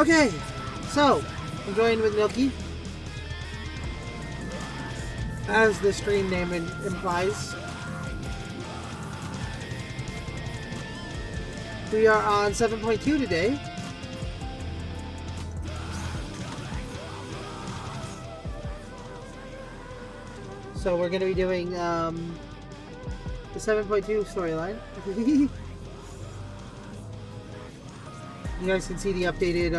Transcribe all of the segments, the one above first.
Okay, so I'm joined with Milky, as the stream name implies. We are on 7.2 today. So we're going to be doing the 7.2 storyline. You guys can see the updated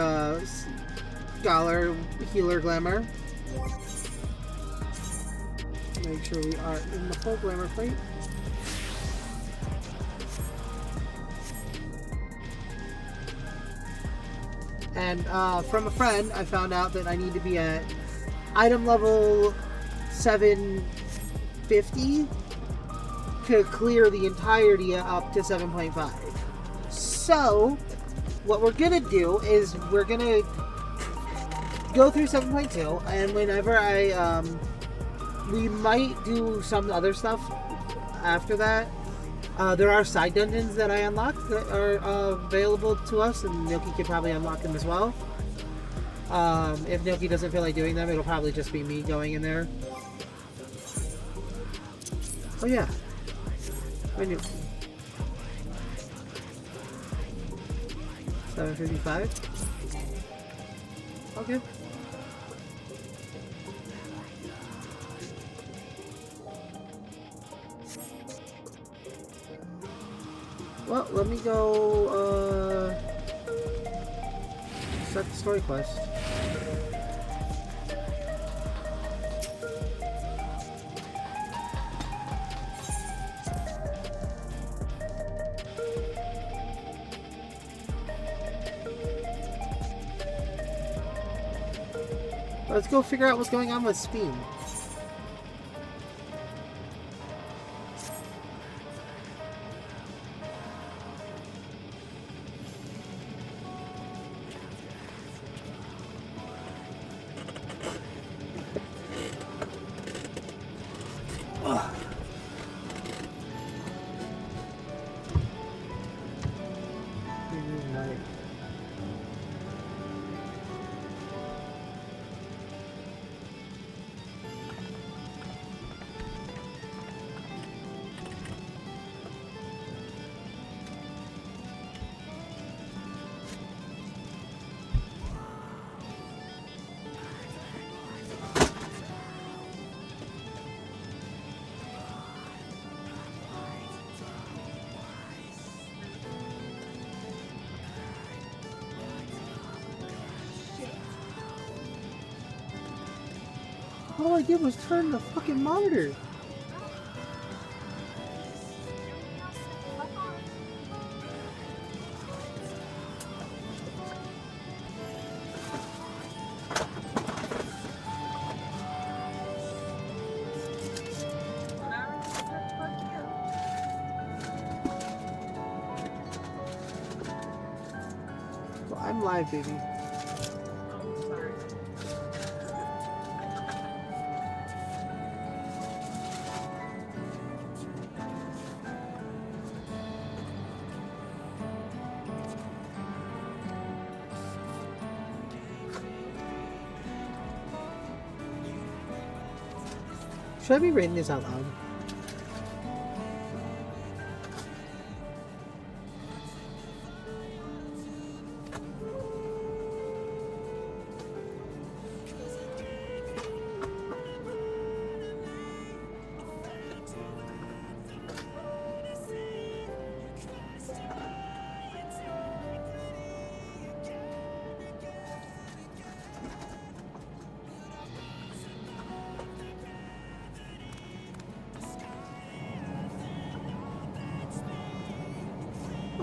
Scholar Healer Glamour. Make sure we are in the full Glamour plate. And from a friend, I found out that I need to be at item level 750 to clear the entirety up to 7.5. So, what we're gonna do is we're gonna go through 7.2, and whenever we might do some other stuff after that. There are side dungeons that I unlocked that are available to us, and Milky could probably unlock them as well. If Milky doesn't feel like doing them, it'll probably just be me going in there. Oh yeah. I knew. 755. Okay. Well, let me go set the story quest. Let's go figure out what's going on with Steam. All I did was turn the fucking monitor. Well, I'm live, baby. Should I be reading this out loud?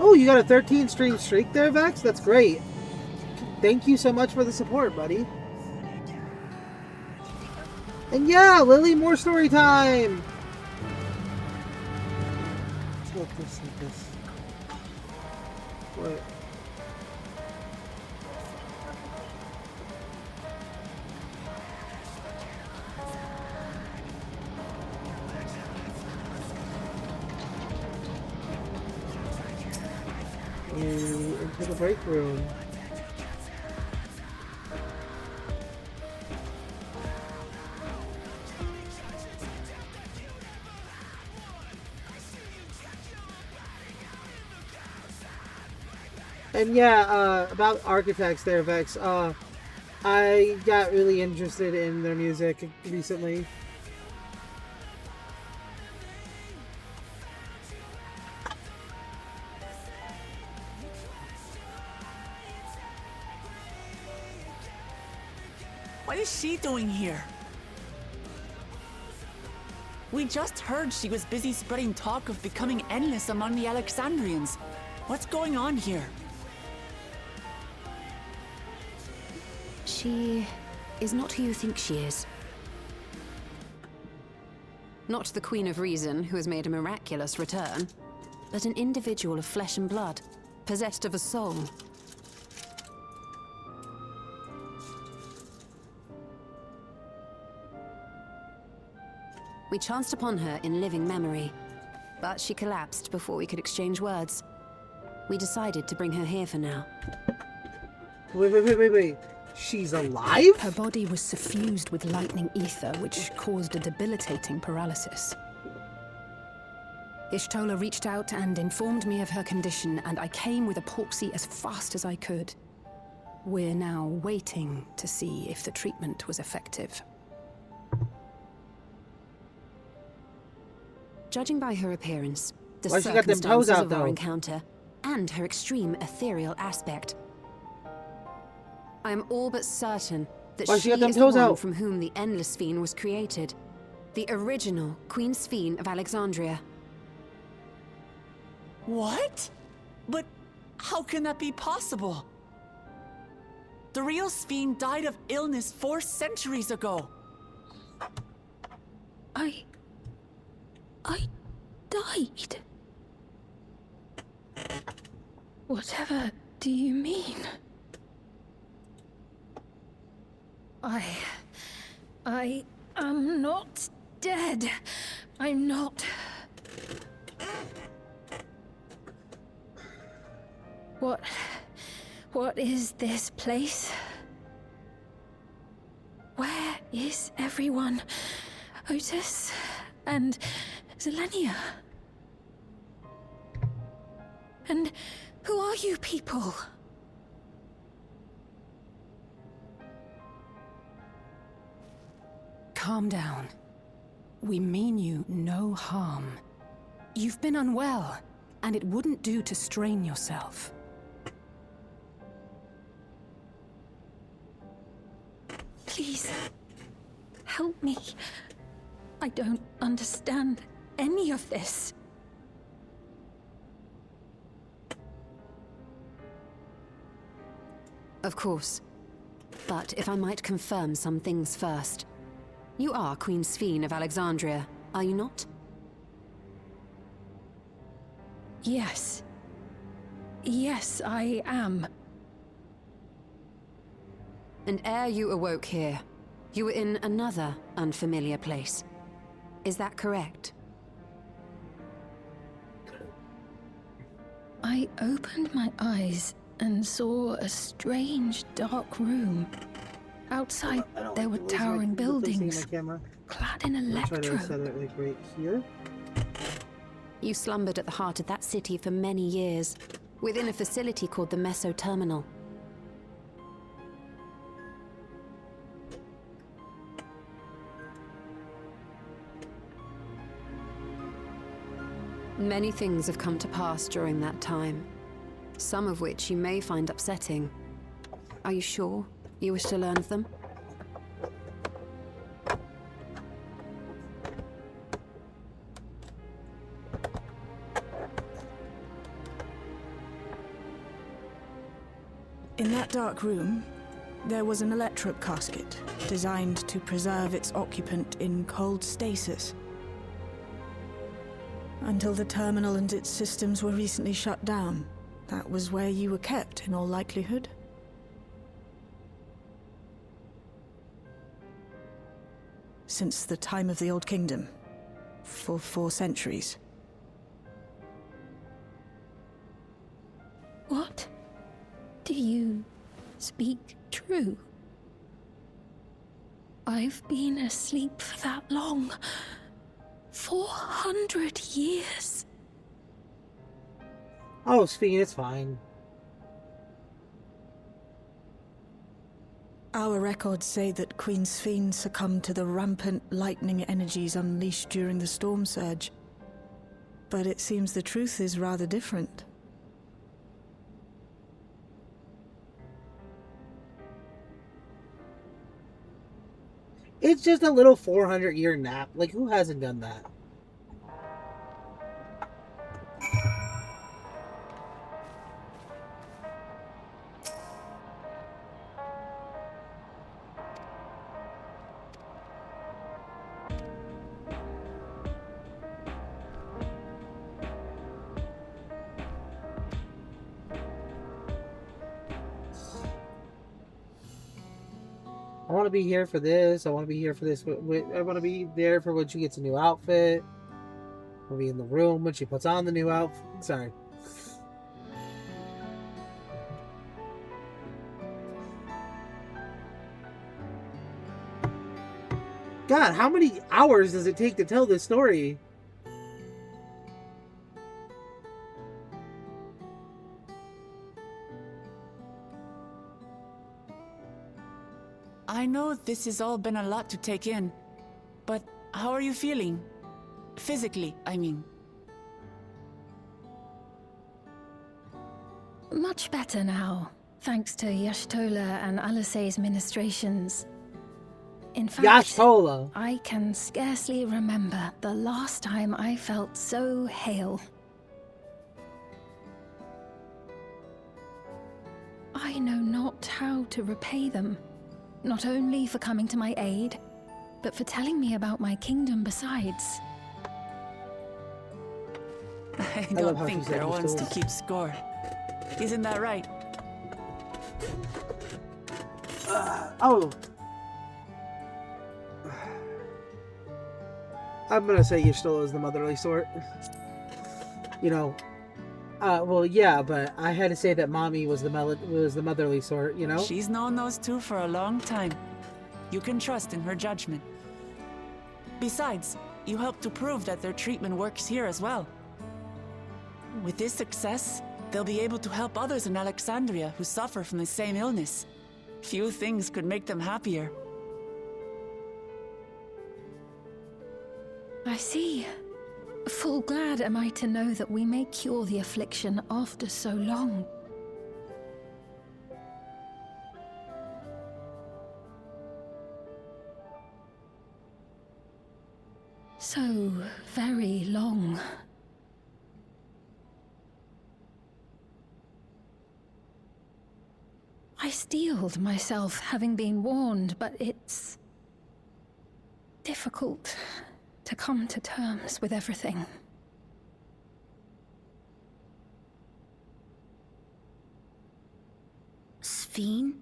Oh, you got a 13 stream streak there, Vex? That's great. Thank you so much for the support, buddy. And yeah, Lily, more story time! Let's look this like this. What? Into the break room. And yeah, about architects there, Vex. I got really interested in their music recently. What is she doing here? We just heard she was busy spreading talk of becoming endless among the Alexandrians. What's going on here? She is not who you think she is. Not the Queen of Reason, who has made a miraculous return, but an individual of flesh and blood, possessed of a soul. We chanced upon her in living memory, but she collapsed before we could exchange words. We decided to bring her here for now. Wait. She's alive? Her body was suffused with lightning ether, which caused a debilitating paralysis. Ishtola reached out and informed me of her condition, and I came with a proxy as fast as I could. We're now waiting to see if the treatment was effective. Judging by her appearance, the Why she got them toes circumstances out, of our though? encounter, and her extreme ethereal aspect, I am all but certain that Why she she got them is the toes one out? from whom the Endless Fiend was created. The original Queen Sphene of Alexandria. What? But how can that be possible? The real Sphene died of illness 4 centuries ago. I died. Whatever do you mean? I am not dead. I'm not. What is this place? Where is everyone? Otis and Zelenia? And who are you people? Calm down. We mean you no harm. You've been unwell, and it wouldn't do to strain yourself. Please, help me. I don't understand any of this. Of course. But if I might confirm some things first. You are Queen Sphene of Alexandria, are you not? Yes. Yes, I am. And ere you awoke here, you were in another unfamiliar place. Is that correct? I opened my eyes and saw a strange, dark room. Outside, there were towering buildings, clad in I'll try to set electro. it like right here. You slumbered at the heart of that city for many years, within a facility called the Meso Terminal. Many things have come to pass during that time, some of which you may find upsetting. Are you sure you wish to learn of them? In that dark room, there was an electric casket designed to preserve its occupant in cold stasis. Until the terminal and its systems were recently shut down, that was where you were kept, in all likelihood. Since the time of the Old Kingdom, for 4 centuries. What? Do you speak true? I've been asleep for that long. 400 years. Oh, Sphene, it's fine. Our records say that Queen Sphene succumbed to the rampant lightning energies unleashed during the storm surge. But it seems the truth is rather different. It's just a little 400-year nap. Like, who hasn't done that? I want to be here for this. I want to be here for this. I want to be there for when she gets a new outfit. I want to be in the room when she puts on the new outfit. Sorry. God, how many hours does it take to tell this story? I know this has all been a lot to take in, but how are you feeling? Physically, I mean. Much better now, thanks to Yashtola and Alisei's ministrations. In fact, Yashtola. I can scarcely remember the last time I felt so hale. I know not how to repay them, not only for coming to my aid, but for telling me about my kingdom besides. I love don't how think she said they're ones to Yashtola. keep score. Isn't that right? Oh. I'm gonna say Yashtola is the motherly sort. You know, well, yeah, but I had to say that Mommy was the motherly sort. You know. She's known those two for a long time. You can trust in her judgment. Besides, you helped to prove that their treatment works here as well. With this success, they'll be able to help others in Alexandria who suffer from the same illness. Few things could make them happier. I see. Full glad am I to know that we may cure the affliction after so long. So very long. I steeled myself, having been warned, but it's difficult to come to terms with everything. Sphene?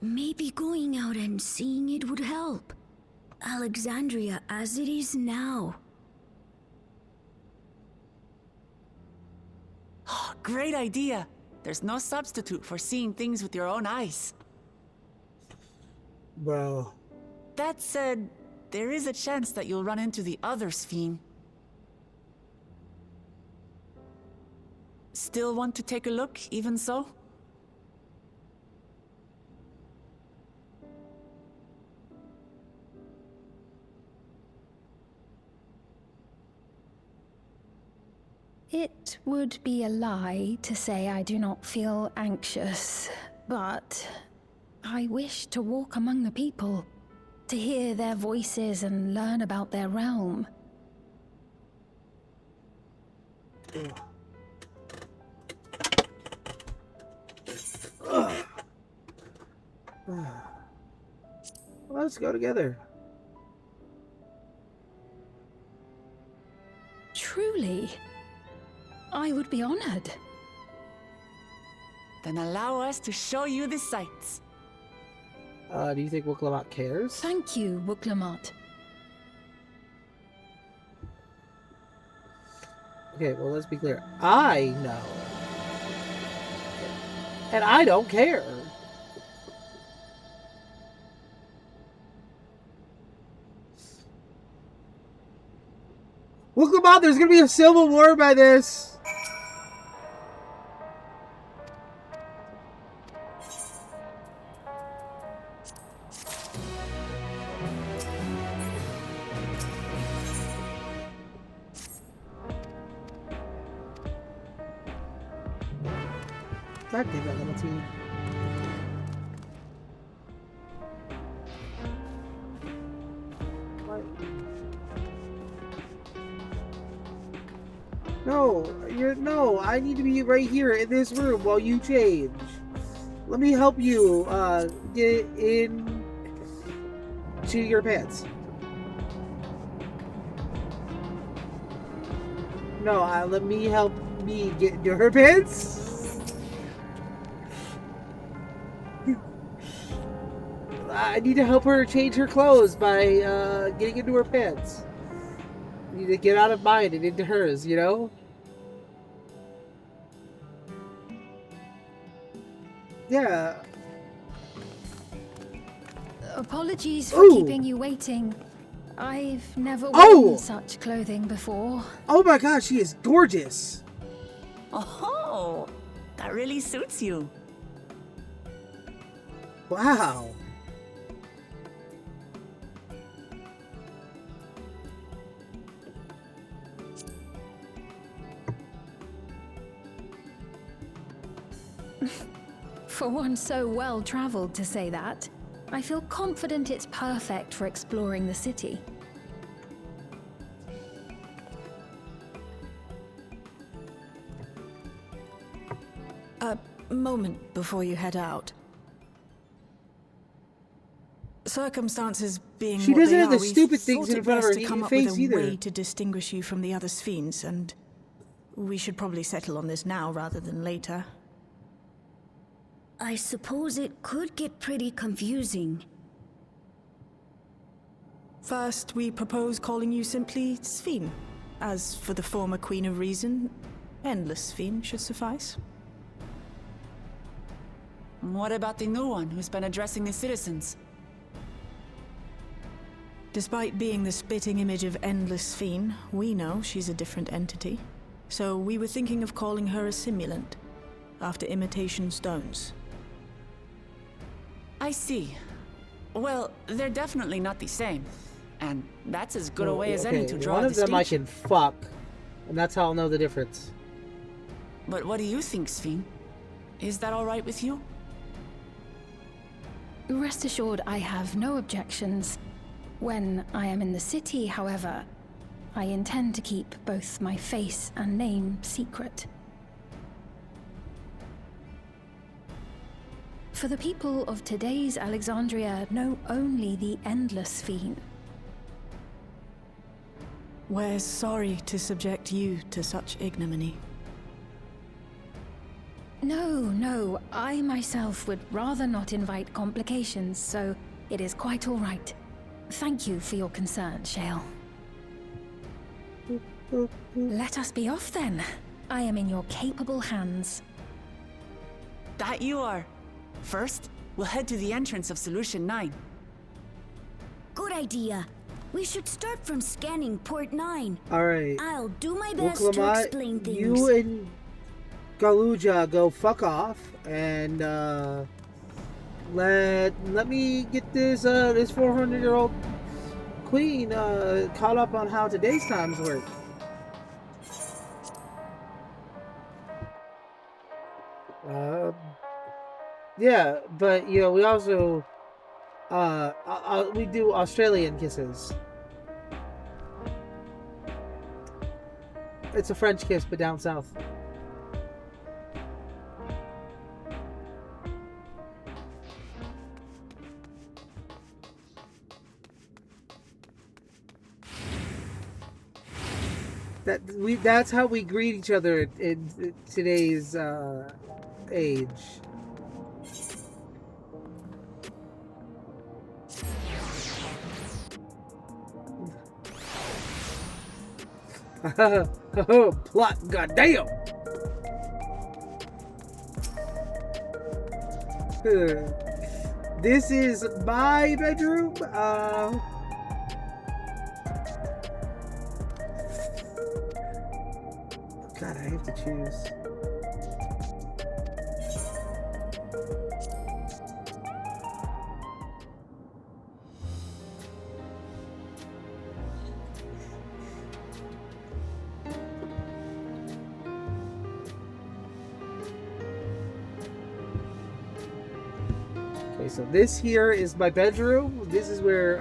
Maybe going out and seeing it would help. Alexandria as it is now. Great idea. There's no substitute for seeing things with your own eyes. Bro. That said, there is a chance that you'll run into the other Sphene. Still want to take a look, even so? It would be a lie to say I do not feel anxious, but I wish to walk among the people, to hear their voices and learn about their realm. Let's go together. Truly, I would be honored. Then allow us to show you the sights. Do you think Wuklamot cares? Thank you, Wuklamot. Okay, well, let's be clear. I know. And I don't care. Look them out, there's gonna be a civil war by this. God damn it, little team. No, I need to be right here in this room while you change. Let me help you get in to your pants. No, let me help me get into her pants. I need to help her change her clothes by getting into her pants. I need to get out of mine and into hers, you know? Yeah. Apologies for keeping you waiting. I've never worn such clothing before. Oh my gosh, she is gorgeous. Oh, that really suits you. Wow. For one so well-traveled to say that, I feel confident it's perfect for exploring the city. A moment before you head out. Circumstances being She what doesn't they have are, the we stupid things thought in it front of best her to come up face with a either. way to distinguish you from the other Sphenes, and we should probably settle on this now rather than later. I suppose it could get pretty confusing. First, we propose calling you simply Sphene. As for the former Queen of Reason, Endless Sphene should suffice. What about the new one who's been addressing the citizens? Despite being the spitting image of Endless Sphene, we know she's a different entity. So we were thinking of calling her a simulant, after imitation stones. I see. Well, they're definitely not the same. And that's as good a way as any to draw one a of them I distinction. can fuck, and that's how I'll know the difference. But what do you think, Sphene? Is that all right with you? Rest assured, I have no objections. When I am in the city, however, I intend to keep both my face and name secret. For the people of today's Alexandria know only the Endless Sphene. We're sorry to subject you to such ignominy. No, I myself would rather not invite complications, so it is quite all right. Thank you for your concern, Shale. Let us be off then. I am in your capable hands. That you are. First, we'll head to the entrance of Solution 9. Good idea. We should start from scanning Port 9. Alright. I'll do my best to Uklama, explain things. you and Galuja go fuck off, and let me get this 400-year-old queen caught up on how today's times work. Yeah, but you know we also we do Australian kisses. It's a French kiss, but down south. That's how we greet each other in today's age. Oh, plot, goddamn! This is my bedroom. God, I have to choose. Okay, so this here is my bedroom. This is where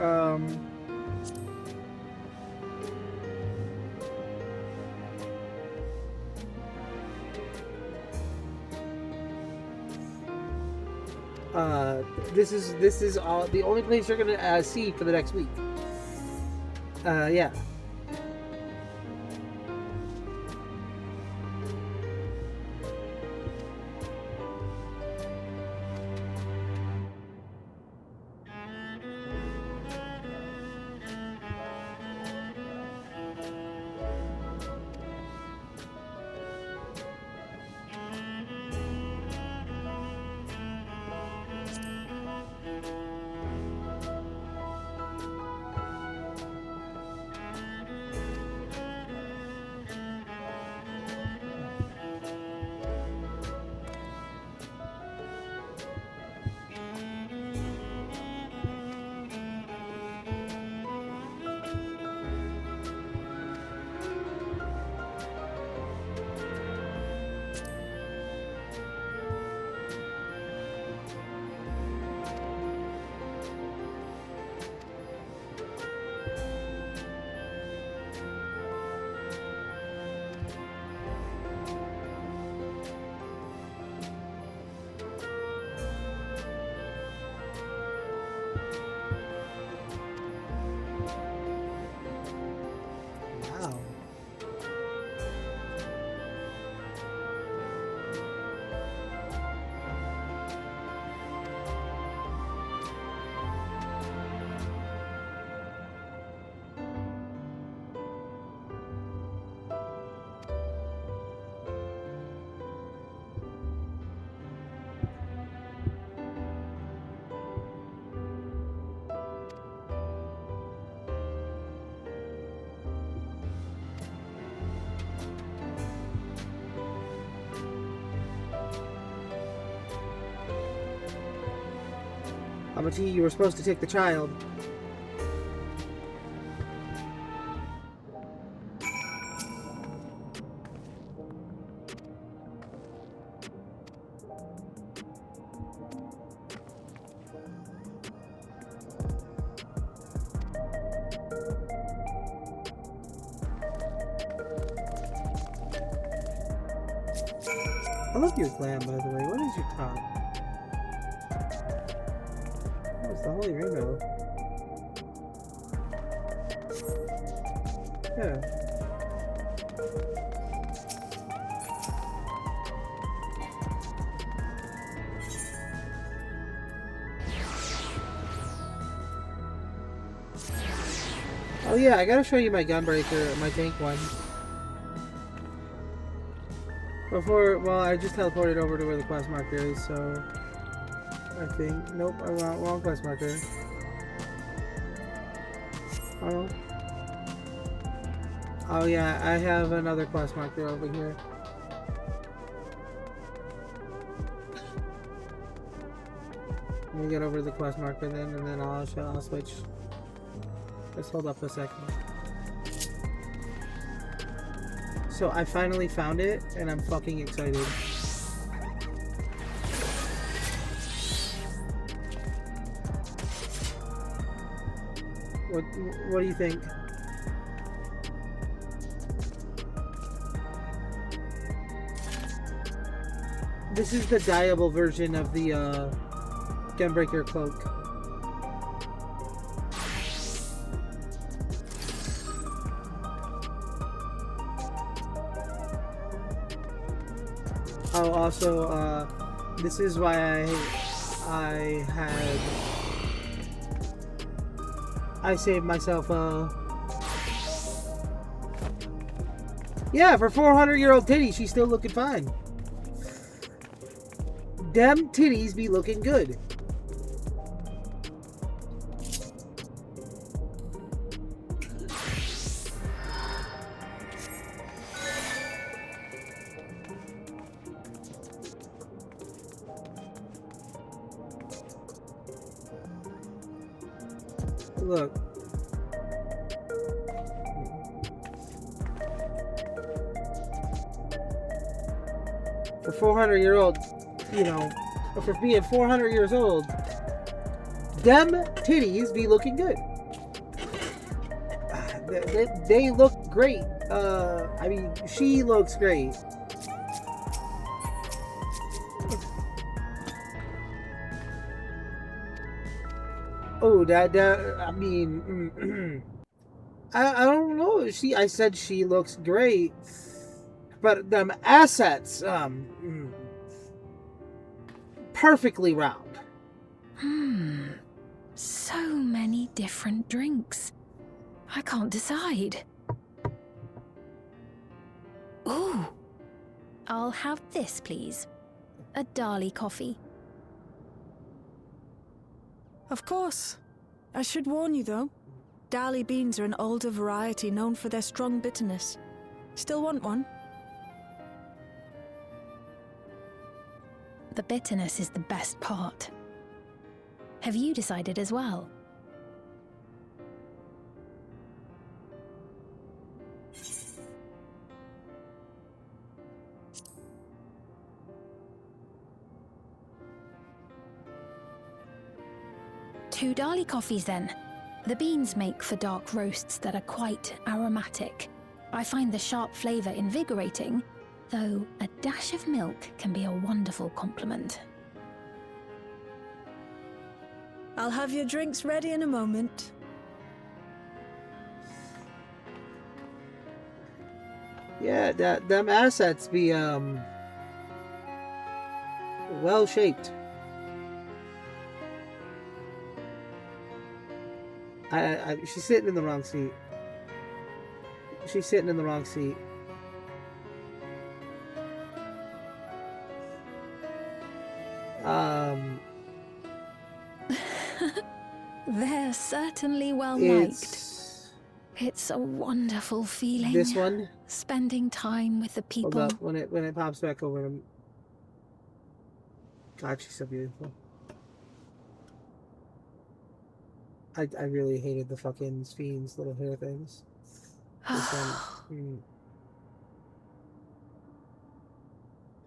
this is all the only place you're gonna see for the next week. Yeah. Wow. Amati, you were supposed to take the child. I love your glam, by the way. What is your top? Oh, it's the Holy Rainbow. Yeah. Oh yeah, I gotta show you my gunbreaker, my tank one. Before, well, I just teleported over to where the quest marker is, so I think, nope, I want wrong quest marker. Oh. Oh yeah, I have another quest marker over here. Let me get over to the quest marker then, and then I'll switch. Just hold up a second. So I finally found it, and I'm fucking excited. What do you think? This is the dyeable version of the Gunbreaker cloak. Oh, also, this is why I saved myself, yeah, for 400-year-old titties, she's still looking fine. Them titties be looking good. Look. For 400-year-old, you know, for being 400 years old, them titties be looking good. They look great. I mean, she looks great. Oh, I mean, I don't know. I said she looks great, but them assets, perfectly round. So many different drinks. I can't decide. Ooh. I'll have this, please. A Dali coffee. Of course. I should warn you, though. Dali beans are an older variety known for their strong bitterness. Still want one? The bitterness is the best part. Have you decided as well? Two Dali coffees then. The beans make for dark roasts that are quite aromatic. I find the sharp flavour invigorating, though a dash of milk can be a wonderful complement. I'll have your drinks ready in a moment. Yeah, them assets be well shaped. She's sitting in the wrong seat. She's sitting in the wrong seat. They're certainly well liked. It's a wonderful feeling. This one? Spending time with the people. Hold up, when it pops back over him. God, she's so beautiful. I really hated the fucking Fiend's little hair things. This one.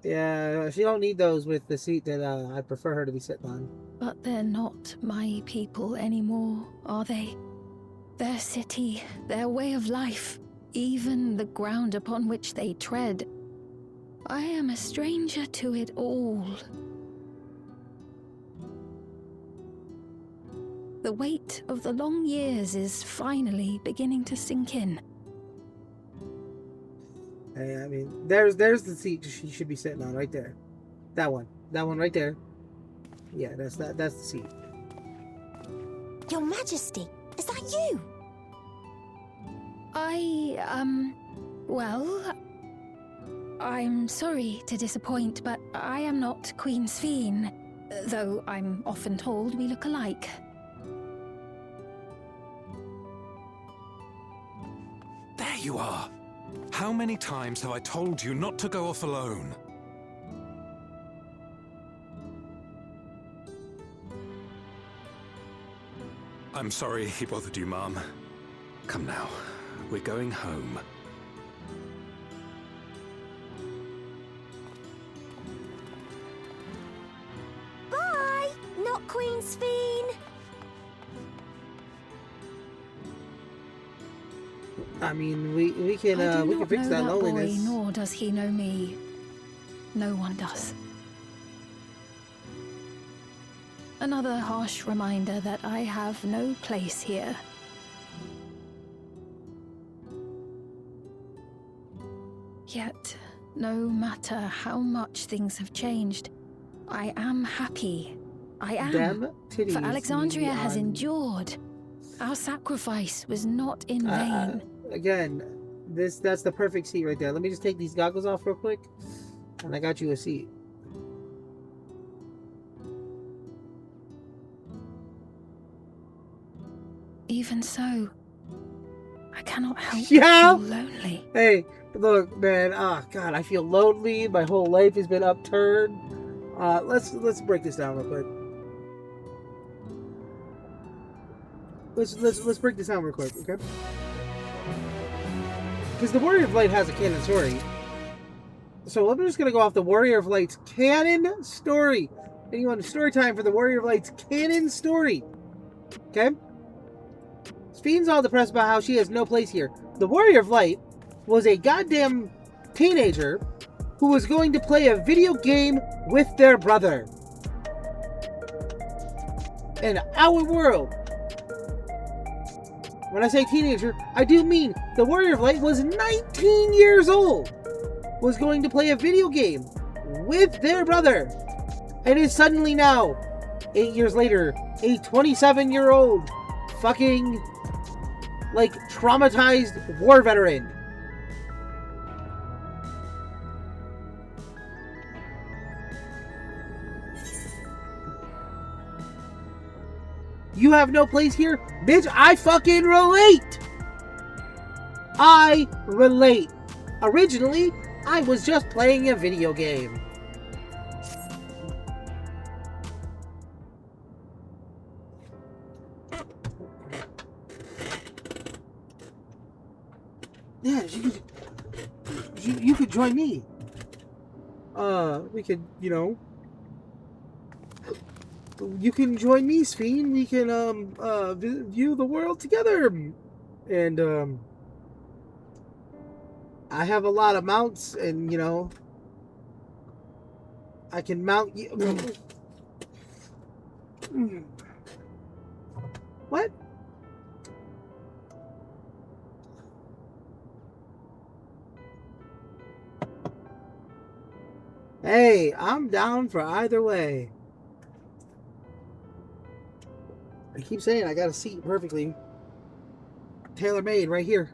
Yeah, she don't need those with the seat that I prefer her to be sitting on. But they're not my people anymore, are they? Their city, their way of life, even the ground upon which they tread. I am a stranger to it all. The weight of the long years is finally beginning to sink in. Hey, I mean, there's the seat she should be sitting on right there. That one right there. Yeah, that's the seat. Your Majesty, is that you? Well, I'm sorry to disappoint, but I am not Queen Sphene, though I'm often told we look alike. There you are. How many times have I told you not to go off alone? I'm sorry he bothered you, Mom. Come now, we're going home. Bye, not Queen Sphene. I mean, we can fix that loneliness. Boy, nor does he know me. No one does. Another harsh reminder that I have no place here. Yet, no matter how much things have changed, I am happy. I am. Damn titties. For Alexandria has endured. Our sacrifice was not in vain. Again, that's the perfect seat right there. Let me just take these goggles off real quick, and I got you a seat. Even so, I cannot help Yeah. but feel lonely. Hey, look, man. Oh God, I feel lonely. My whole life has been upturned. Let's break this down real quick. let's break this down real quick, okay? Because the Warrior of Light has a canon story. So I'm just gonna go off the Warrior of Light's canon story. Anyone, story time for the Warrior of Light's canon story. Okay? Spheen's all depressed about how she has no place here. The Warrior of Light was a goddamn teenager who was going to play a video game with their brother. In our world. When I say teenager, I do mean the Warrior of Light was 19 years old. Was going to play a video game with their brother. And is suddenly now, 8 years later, a 27-year-old fucking, like, traumatized war veteran. You have no place here? Bitch, I fucking relate! I relate. Originally, I was just playing a video game. Yeah, you could join me. We could, you know, you can join me, Sphene. We can, view the world together. And, I have a lot of mounts, and, you know, I can mount you. What? Hey, I'm down for either way. I keep saying I got a seat perfectly tailor-made right here.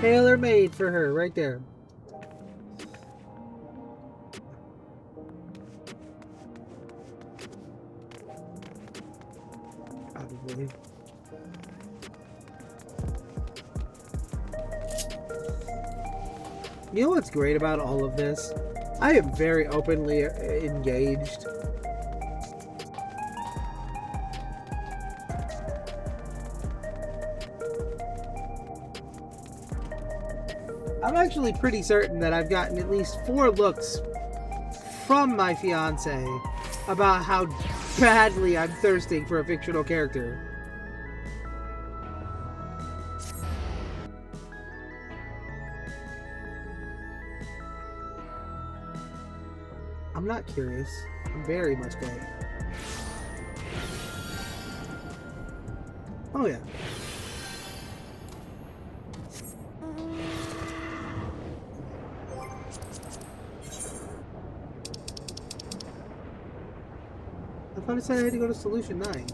Tailor-made for her right there. Probably. You know what's great about all of this? I am very openly engaged. I'm actually pretty certain that I've gotten at least 4 looks from my fiance about how badly I'm thirsting for a fictional character. I'm not curious. I'm very much gay. Oh yeah. I thought it said I had to go to Solution 9.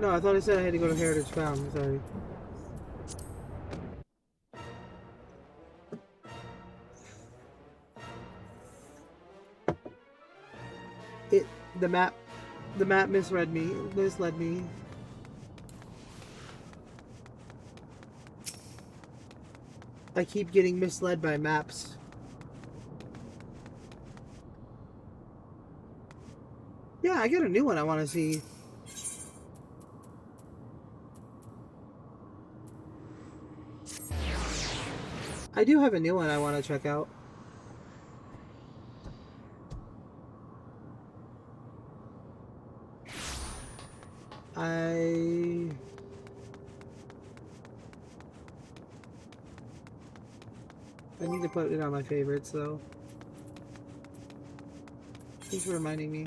No, I thought it said I had to go to Heritage Found. Sorry. The map misled me. I keep getting misled by maps. Yeah, I got a new one I want to see. I do have a new one I want to check out. I need to put it on my favorites, though. Thanks for reminding me.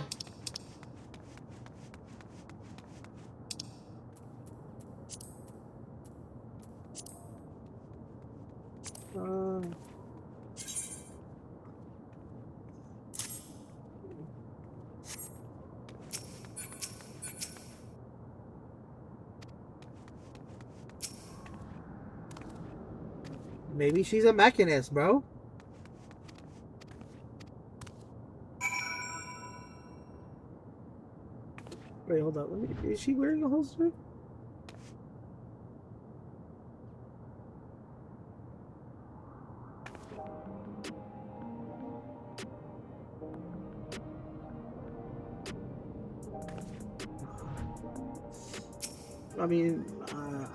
Maybe she's a mechanist, bro. Wait, hold on. Is she wearing a holster? I mean,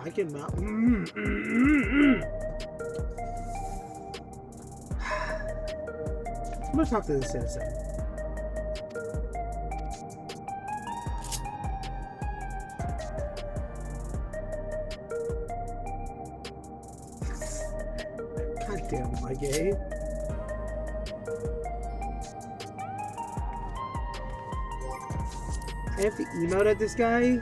I can mount. I'm gonna talk to the citizen. God damn, am I gay? I have to emote at this guy?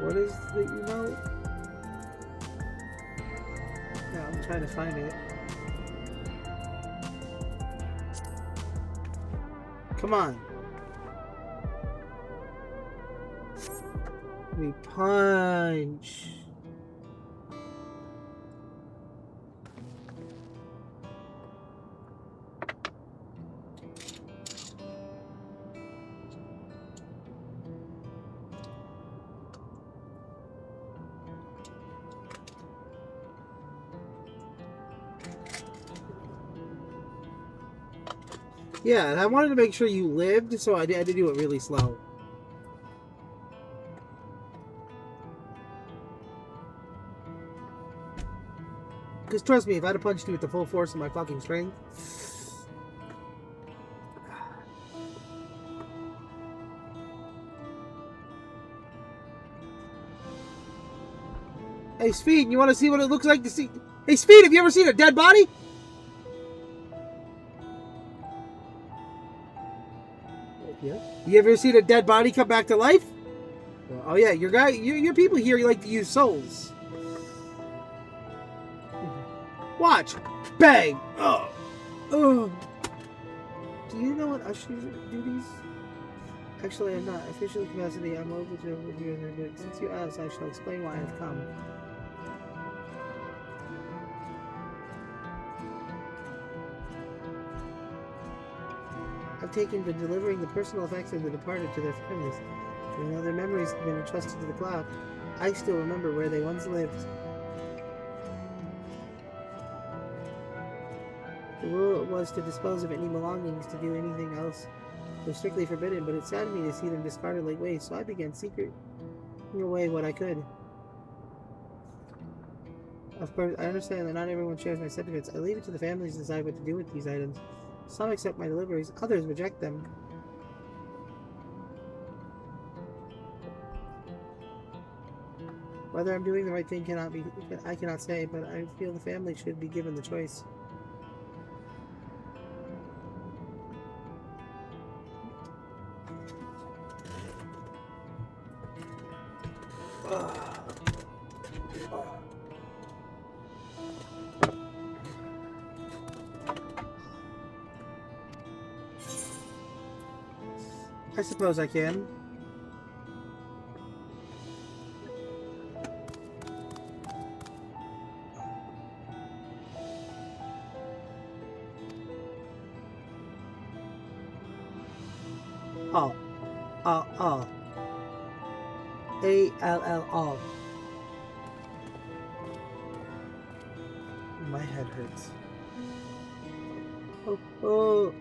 What is the emote? Yeah, I'm trying to find it. Come on. We punch. Yeah, and I wanted to make sure you lived, so I had to do it really slow. Because trust me, if I'd have punched you with the full force of my fucking strength... Hey, Speed, you want to see what it looks like to see... Hey, Speed, have you ever seen a dead body? Yeah. You ever seen a dead body come back to life? Oh yeah, your people here like to use souls. Watch, bang. Oh. Do you know what ushers duties? Actually, I'm not officially capacity. I'm local to over here, but since you asked, I shall explain why I've come. I've taken to delivering the personal effects of the departed to their families. Even though their memories have been entrusted to the cloud, I still remember where they once lived. The rule was to dispose of any belongings. To do anything else was strictly forbidden, but it saddened me to see them discarded like waste, so I began secreting away what I could. Of course, I understand that not everyone shares my sentiments. I leave it to the families to decide what to do with these items. Some accept my deliveries, others reject them. Whether I'm doing the right thing I cannot say, but I feel the family should be given the choice. I suppose I can. A-L-L-O. My head hurts. Oh.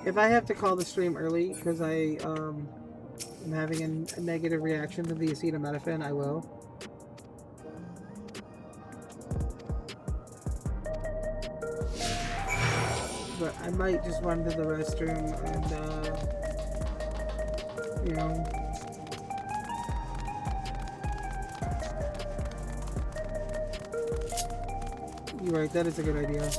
If I have to call the stream early because I am having a negative reaction to the acetaminophen, I will. But I might just run to the restroom and you know. You're right, that is a good idea.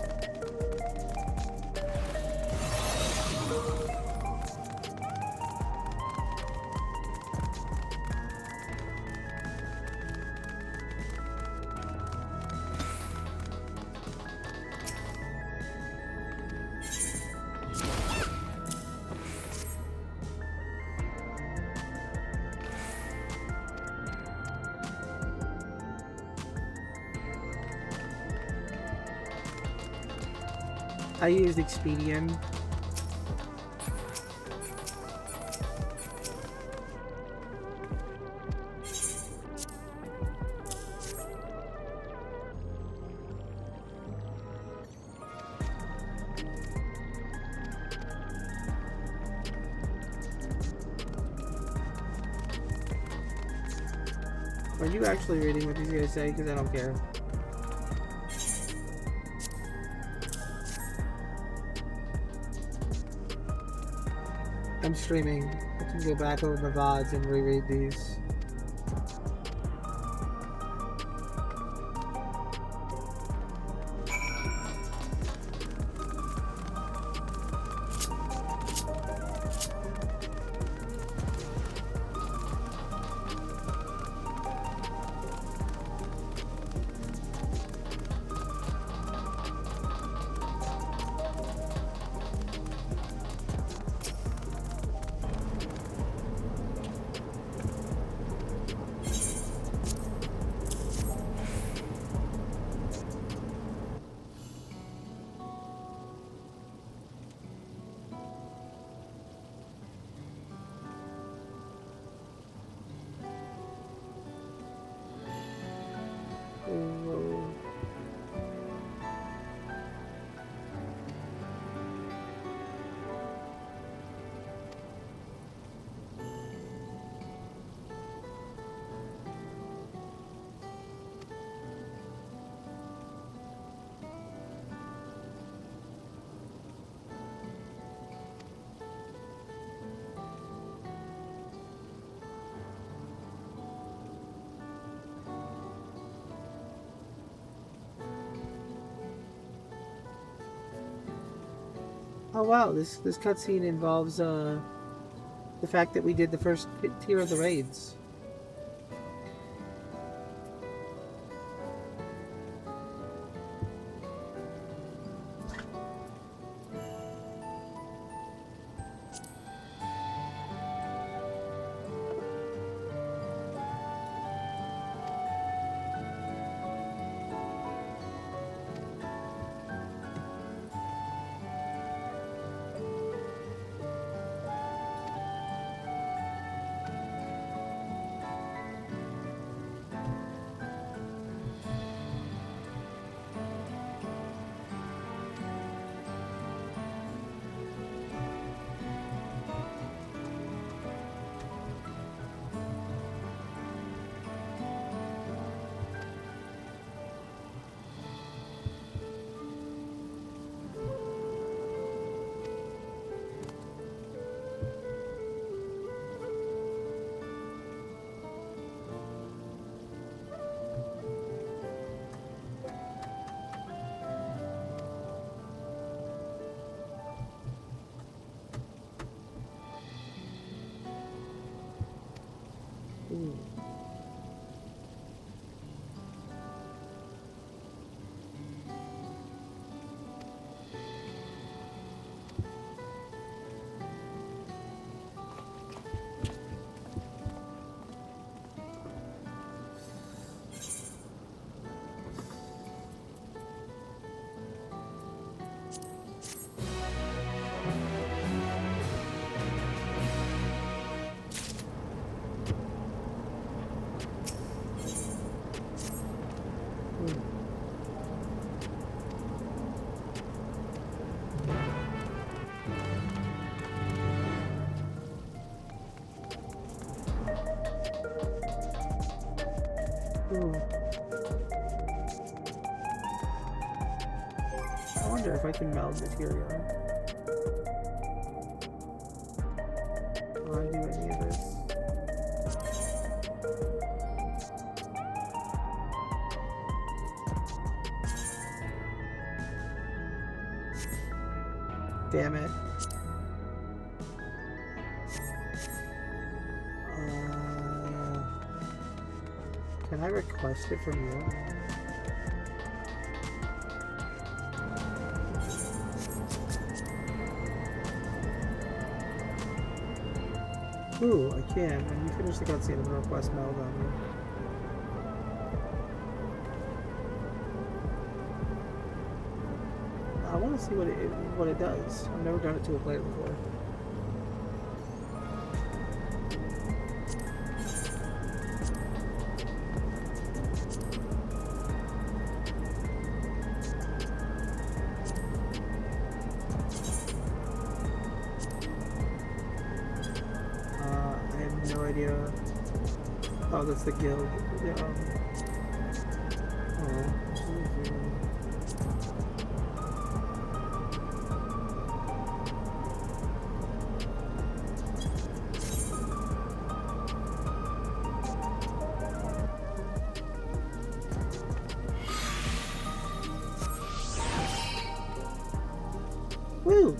I used Expedian. Are you actually reading what these guys say? Because I don't care. I'm streaming. I can go back over the VODs and reread these. Oh wow, this cutscene involves the fact that we did the first tier of the raids. Ooh. I wonder if I can meld material. Will I do any of this? Damn it. Can I request it from you? Ooh, I can. When you finish the cutscene, I'm gonna request meld on you. I want want to see what it does. I've never done it to a player before. I have no idea. Oh, that's the guild. Yeah, woo!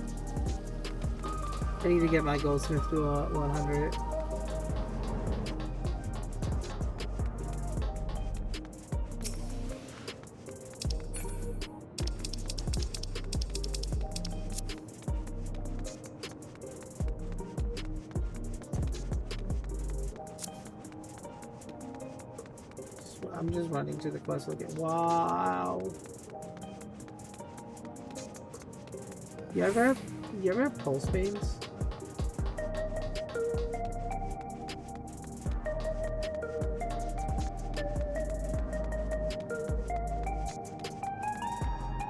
I need to get my goldsmith to 100. I'm just running to the quest looking. Wow. You ever have pulse veins?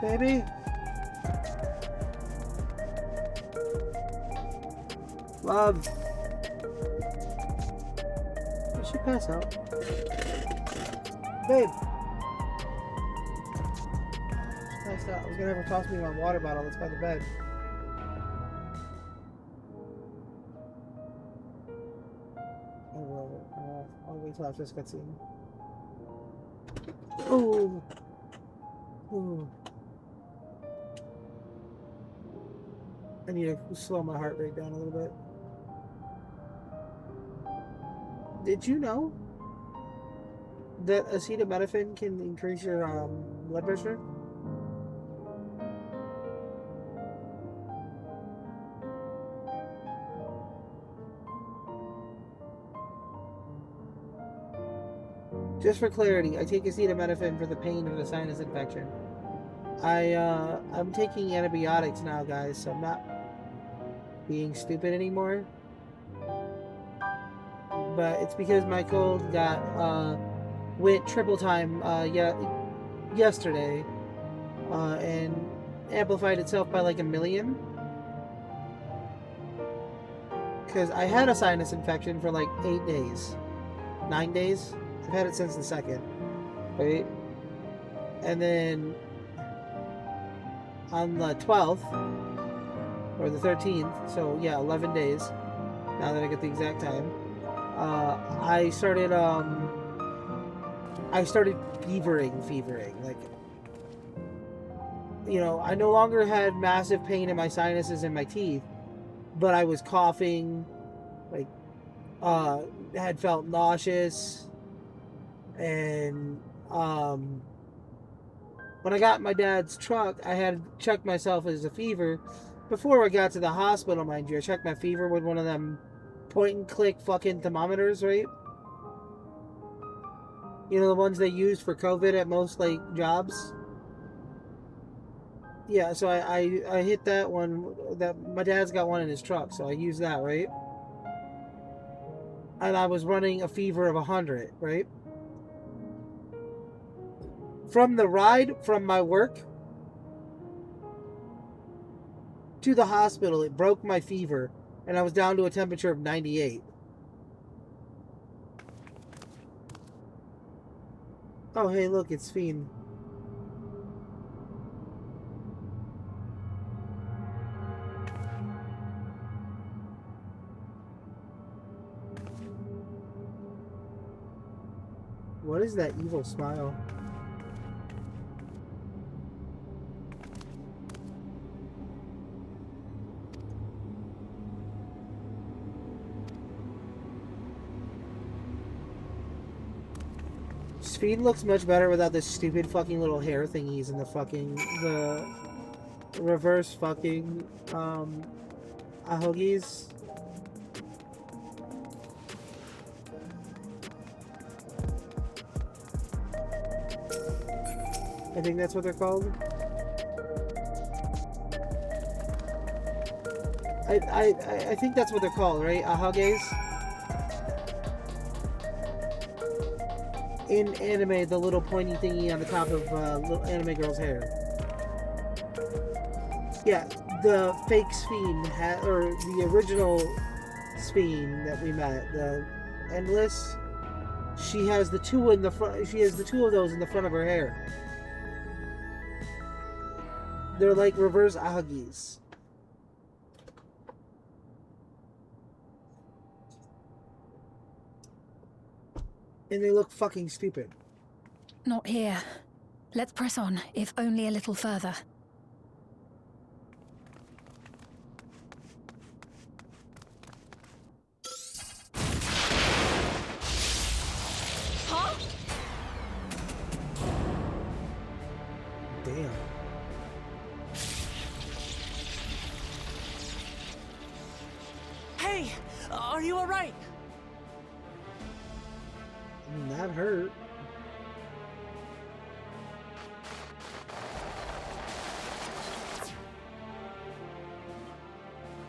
Baby? Love. Did she pass out? Babe. She passed out. I was gonna have her toss me my water bottle that's by the bed. I'll wait till after this cutscene. Oh. Ooh. I need to slow my heart rate down a little bit. Did you know that acetaminophen can increase your blood pressure? Just for clarity, I take acetaminophen for the pain of a sinus infection. I'm taking antibiotics now, guys, so I'm not being stupid anymore. But it's because my cold went triple time yesterday and amplified itself by like 1,000,000. Because I had a sinus infection for like 8 days, 9 days. I've had it since the 2nd, right? And then on the 12th or the 13th, so yeah, 11 days. Now that I get the exact time, I started fevering. Like, you know, I no longer had massive pain in my sinuses and my teeth, but I was coughing, like, had felt nauseous, and when I got my dad's truck, I had checked myself as a fever. Before I got to the hospital, mind you, I checked my fever with one of them point and click fucking thermometers, right? You know, the ones they use for COVID at most, like, jobs? Yeah, so I hit that one. That my dad's got one in his truck, so I used that, right? And I was running a fever of 100, right? From the ride from my work to the hospital, it broke my fever, and I was down to a temperature of 98. Oh, hey, look, it's Fiend. What is that evil smile? Speed looks much better without this stupid fucking little hair thingies and the reverse fucking ahogies. I think that's what they're called. I think that's what they're called, right? Ahages? In anime, the little pointy thingy on the top of little anime girl's hair. Yeah, the fake Sphene, or the original Sphene that we met, the Endless, she has the two in the front. She has the two of those in the front of her hair. They're like reverse Ahagis. And they look fucking stupid. Not here. Let's press on, if only a little further. Huh? Damn. Hey! Are you alright? That hurt.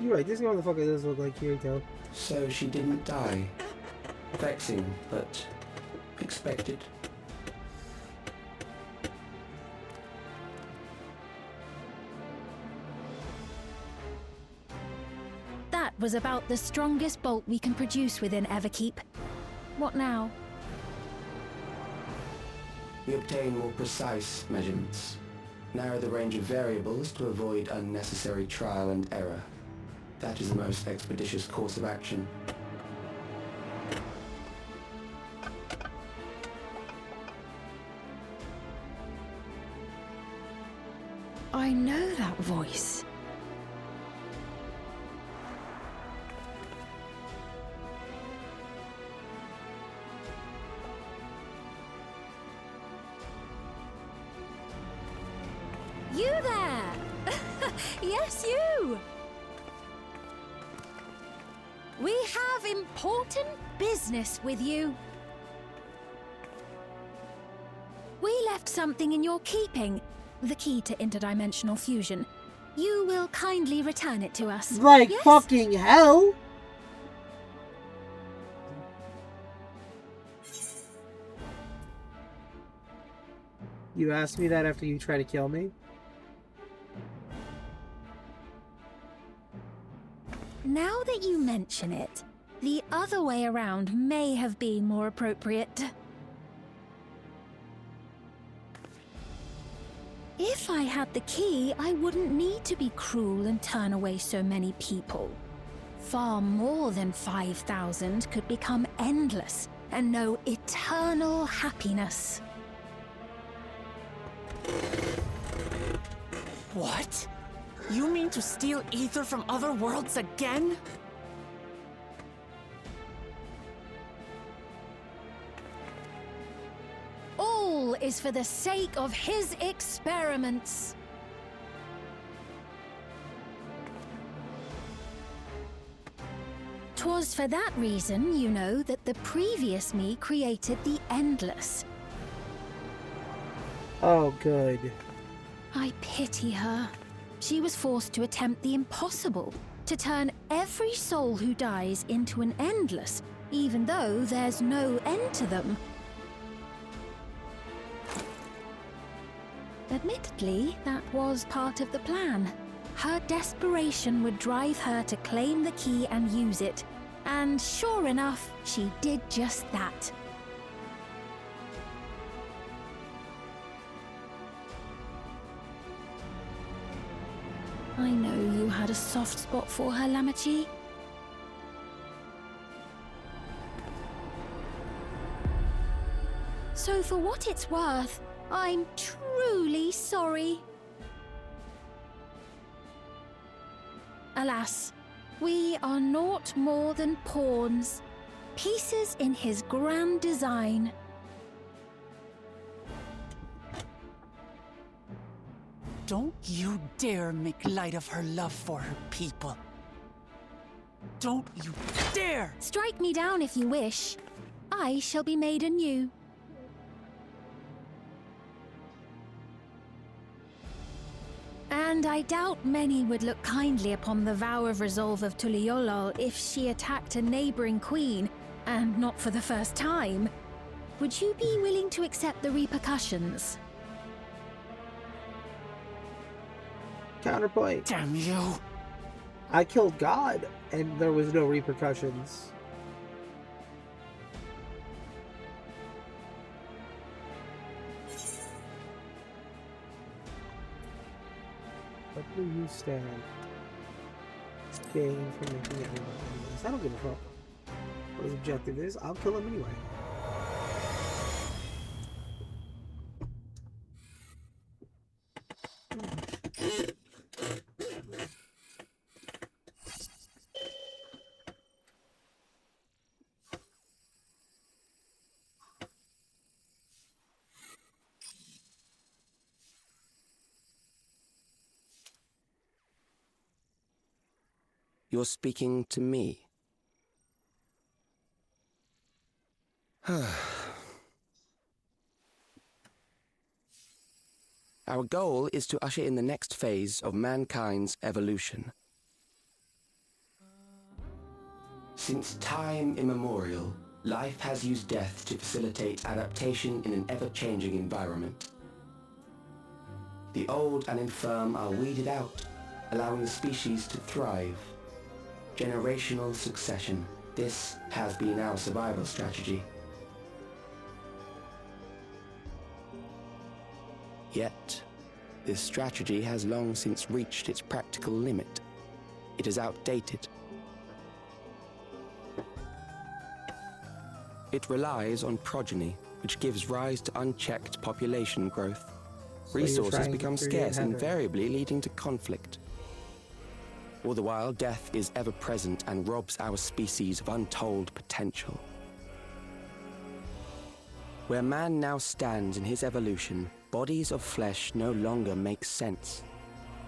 You're right, this motherfucker does look like Kirito. So she didn't die. Vexing, but expected. That was about the strongest bolt we can produce within Everkeep. What now? We obtain more precise measurements. Narrow the range of variables to avoid unnecessary trial and error. That is the most expeditious course of action. I know that voice. You there! Yes, you! We have important business with you. We left something in your keeping. The key to interdimensional fusion. You will kindly return it to us. Like yes? fucking hell! You asked me that after you try to kill me? Now that you mention it, the other way around may have been more appropriate. If I had the key, I wouldn't need to be cruel and turn away so many people. Far more than 5,000 could become endless and know eternal happiness. What? You mean to steal ether from other worlds again? All is for the sake of his experiments. Twas for that reason, you know, that the previous me created the Endless. Oh, good. I pity her. She was forced to attempt the impossible, to turn every soul who dies into an Endless, even though there's no end to them. Admittedly, that was part of the plan. Her desperation would drive her to claim the key and use it, and sure enough, she did just that. I know you had a soft spot for her, Lamachi. So for what it's worth, I'm truly sorry. Alas, we are naught more than pawns, pieces in his grand design. Don't you dare make light of her love for her people. Don't you dare! Strike me down if you wish. I shall be made anew. And And I doubt many would look kindly upon the vow of resolve of Tuliolol if she attacked a neighboring queen, and not for the first time. Would you be willing to accept the repercussions? Counterpoint. Damn you. I killed God, and there was no repercussions. What do you stand? Gain from making everyone enemies. I don't give a fuck what his objective is. I'll kill him anyway. You're speaking to me. Our goal is to usher in the next phase of mankind's evolution. Since time immemorial, life has used death to facilitate adaptation in an ever-changing environment. The old and infirm are weeded out, allowing the species to thrive. Generational succession. This has been our survival strategy. Yet, this strategy has long since reached its practical limit. It is outdated. It relies on progeny, which gives rise to unchecked population growth. Resources become scarce, invariably leading to conflict. All the while, death is ever present and robs our species of untold potential. Where man now stands in his evolution, bodies of flesh no longer make sense.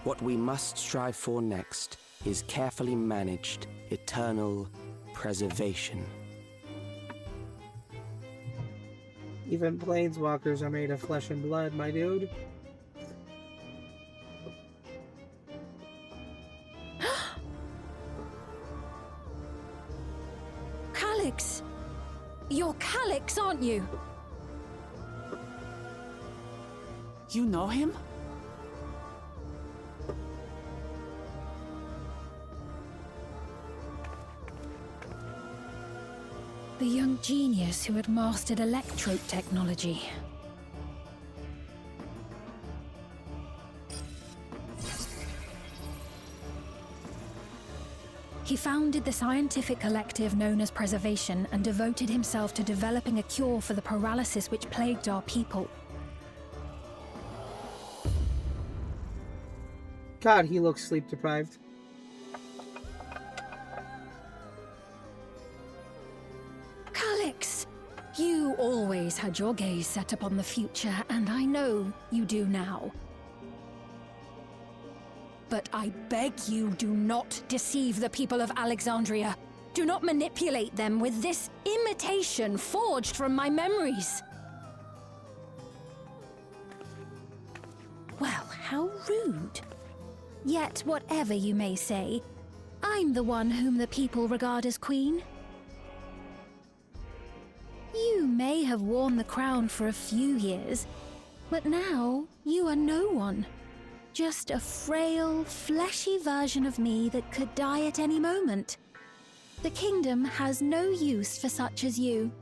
What we must strive for next is carefully managed, eternal preservation. Even planeswalkers are made of flesh and blood, my dude. Calyx! You're Calyx, aren't you? You know him? The young genius who had mastered electrope technology. He founded the scientific collective known as Preservation and devoted himself to developing a cure for the paralysis which plagued our people. God, he looks sleep deprived. Calyx, you always had your gaze set upon the future, and I know you do now. But I beg you, do not deceive the people of Alexandria. Do not manipulate them with this imitation forged from my memories. Well, how rude. Yet, whatever you may say, I'm the one whom the people regard as queen. You may have worn the crown for a few years, but now you are no one. Just a frail, fleshy version of me that could die at any moment. The kingdom has no use for such as you.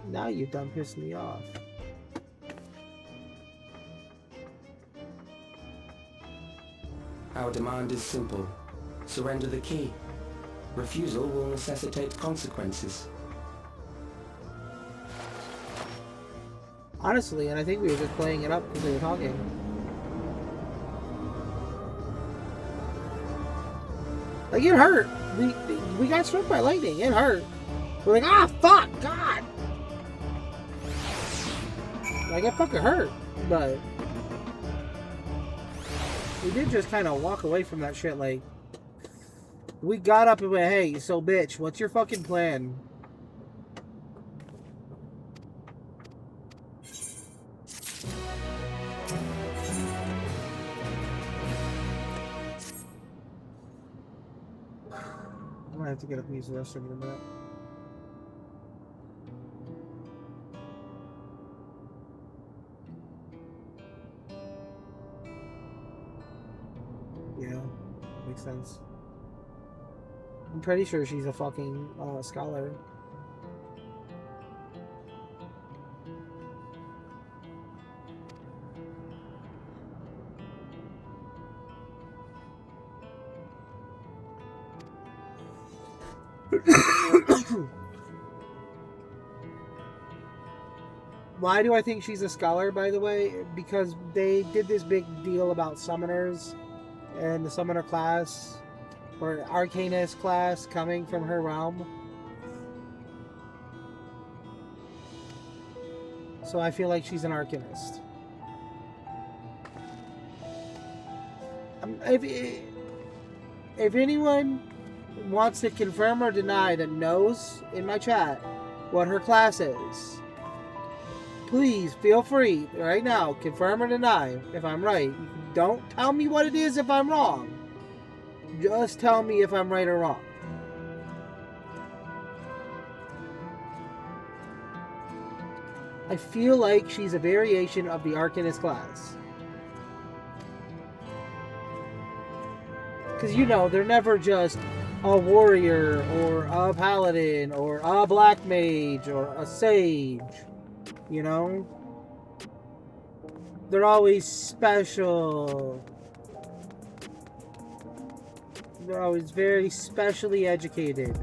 Now you done pissed me off. Our demand is simple. Surrender the key. Refusal will necessitate consequences. Honestly, and I think we were just playing it up because we were talking. Like, it hurt. We got struck by lightning. It hurt. We're like, ah, fuck, God. Like, it fucking hurt. But we did just kind of walk away from that shit. Like, we got up and went, hey, so bitch, what's your fucking plan? I have to get up and use the restroom in a minute. Yeah, makes sense. I'm pretty sure she's a fucking scholar. Why do I think she's a scholar, by the way? Because they did this big deal about summoners and the summoner class, or arcanist class, coming from her realm. So I feel like she's an arcanist. If anyone wants to confirm or deny that knows in my chat what her class is, please feel free right now, confirm or deny if I'm right. Don't tell me what it is if I'm wrong. Just tell me if I'm right or wrong. I feel like she's a variation of the Arcanist class. Because, you know, they're never just a warrior or a paladin or a black mage or a sage. You know? They're always special. They're always very specially educated.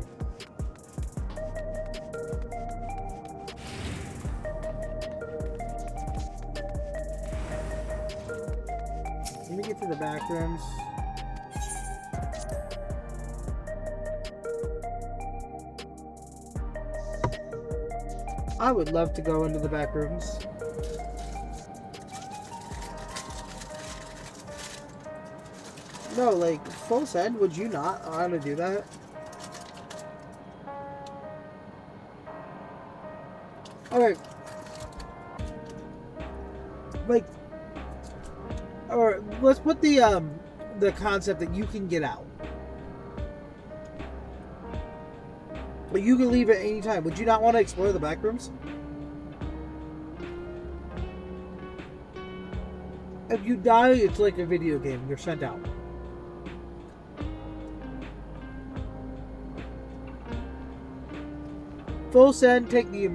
Let me get to the back rooms. I would love to go into the back rooms. No, like, full send, would you not want to do that? Okay. Like, or let's put the concept that you can get out. But you can leave at any time. Would you not want to explore the back rooms? If you die, it's like a video game. You're sent out. Full send, take the...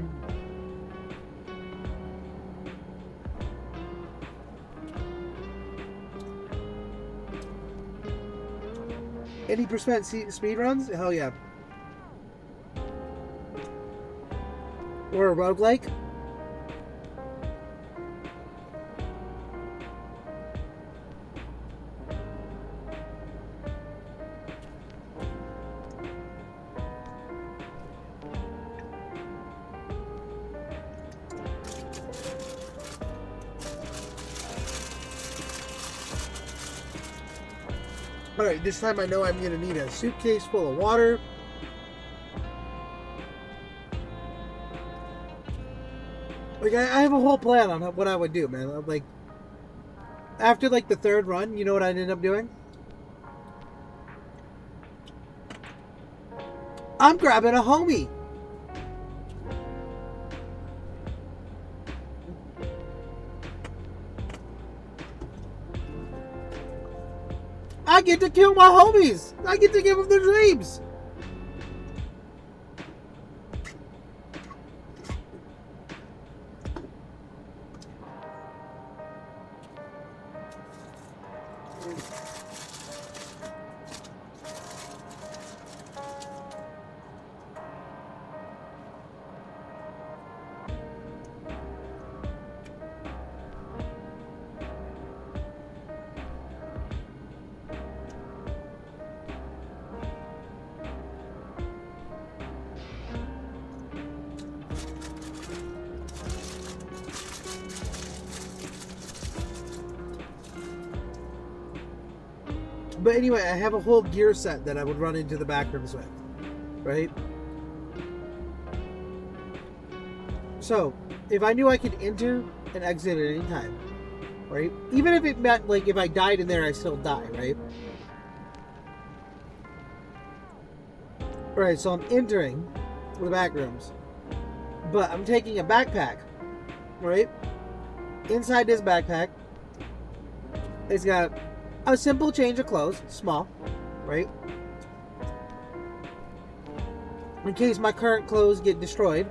Any percent speed runs? Hell yeah. Or a roguelike? Alright, this time I know I'm going to need a suitcase full of water. Like, I have a whole plan on what I would do, man. Like, after, like, the third run, you know what I ended up doing? I'm grabbing a homie. I get to kill my homies. I get to give them their dreams. But anyway, I have a whole gear set that I would run into the back rooms with, right? So, if I knew I could enter and exit at any time, right? Even if it meant, like, if I died in there, I still die, right? Right, so I'm entering the back rooms. But I'm taking a backpack. Right? Inside this backpack, it's got a simple change of clothes. Small. Right? In case my current clothes get destroyed.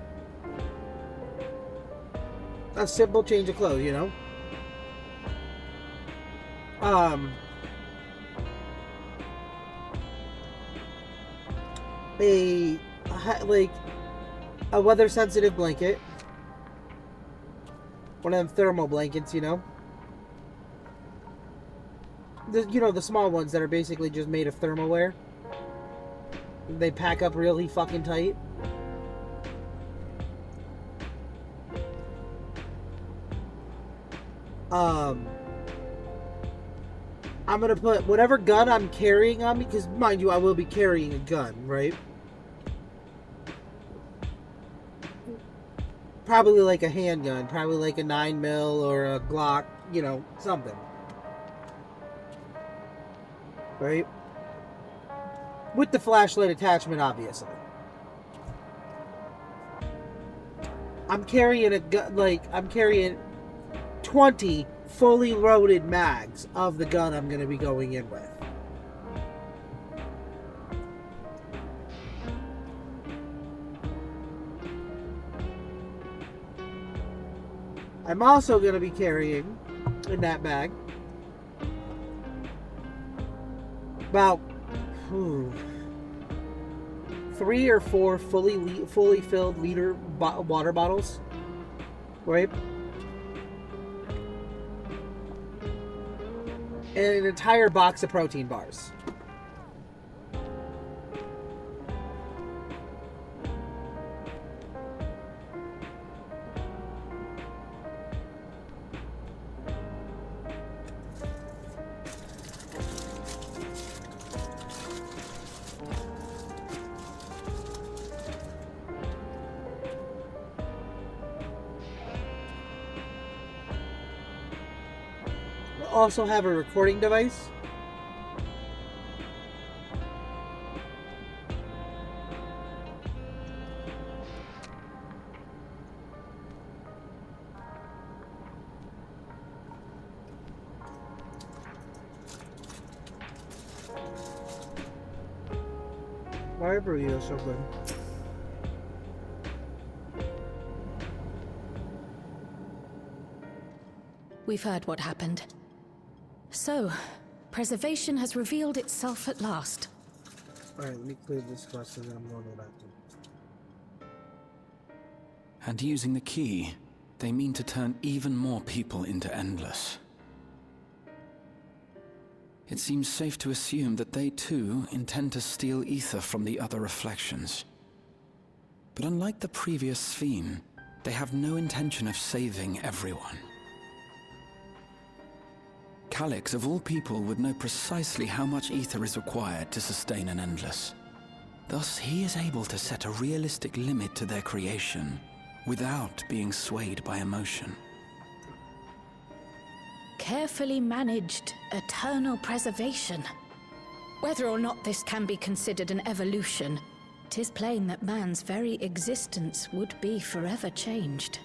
A simple change of clothes, you know? A weather sensitive blanket. One of them thermal blankets, you know? The small ones that are basically just made of thermal wear. They pack up really fucking tight. I'm gonna put whatever gun I'm carrying on me, because mind you, I will be carrying a gun, right? Probably like a handgun, probably like a 9mm or a Glock, you know, something. Right? With the flashlight attachment, obviously. I'm carrying a gun, I'm carrying 20 fully loaded mags of the gun I'm going to be going in with. I'm also going to be carrying in that bag about 3 or 4 fully filled liter water bottles, right? And an entire box of protein bars. Also have a recording device. Why are burritos so good? We've heard what happened. So, preservation has revealed itself at last. Alright, let me clear this quest and then I'm going to that. And using the key, they mean to turn even more people into Endless. It seems safe to assume that they too intend to steal ether from the other reflections. But unlike the previous Sphere, they have no intention of saving everyone. Calyx, of all people, would know precisely how much ether is required to sustain an Endless. Thus, he is able to set a realistic limit to their creation, without being swayed by emotion. Carefully managed eternal preservation. Whether or not this can be considered an evolution, 'tis plain that man's very existence would be forever changed.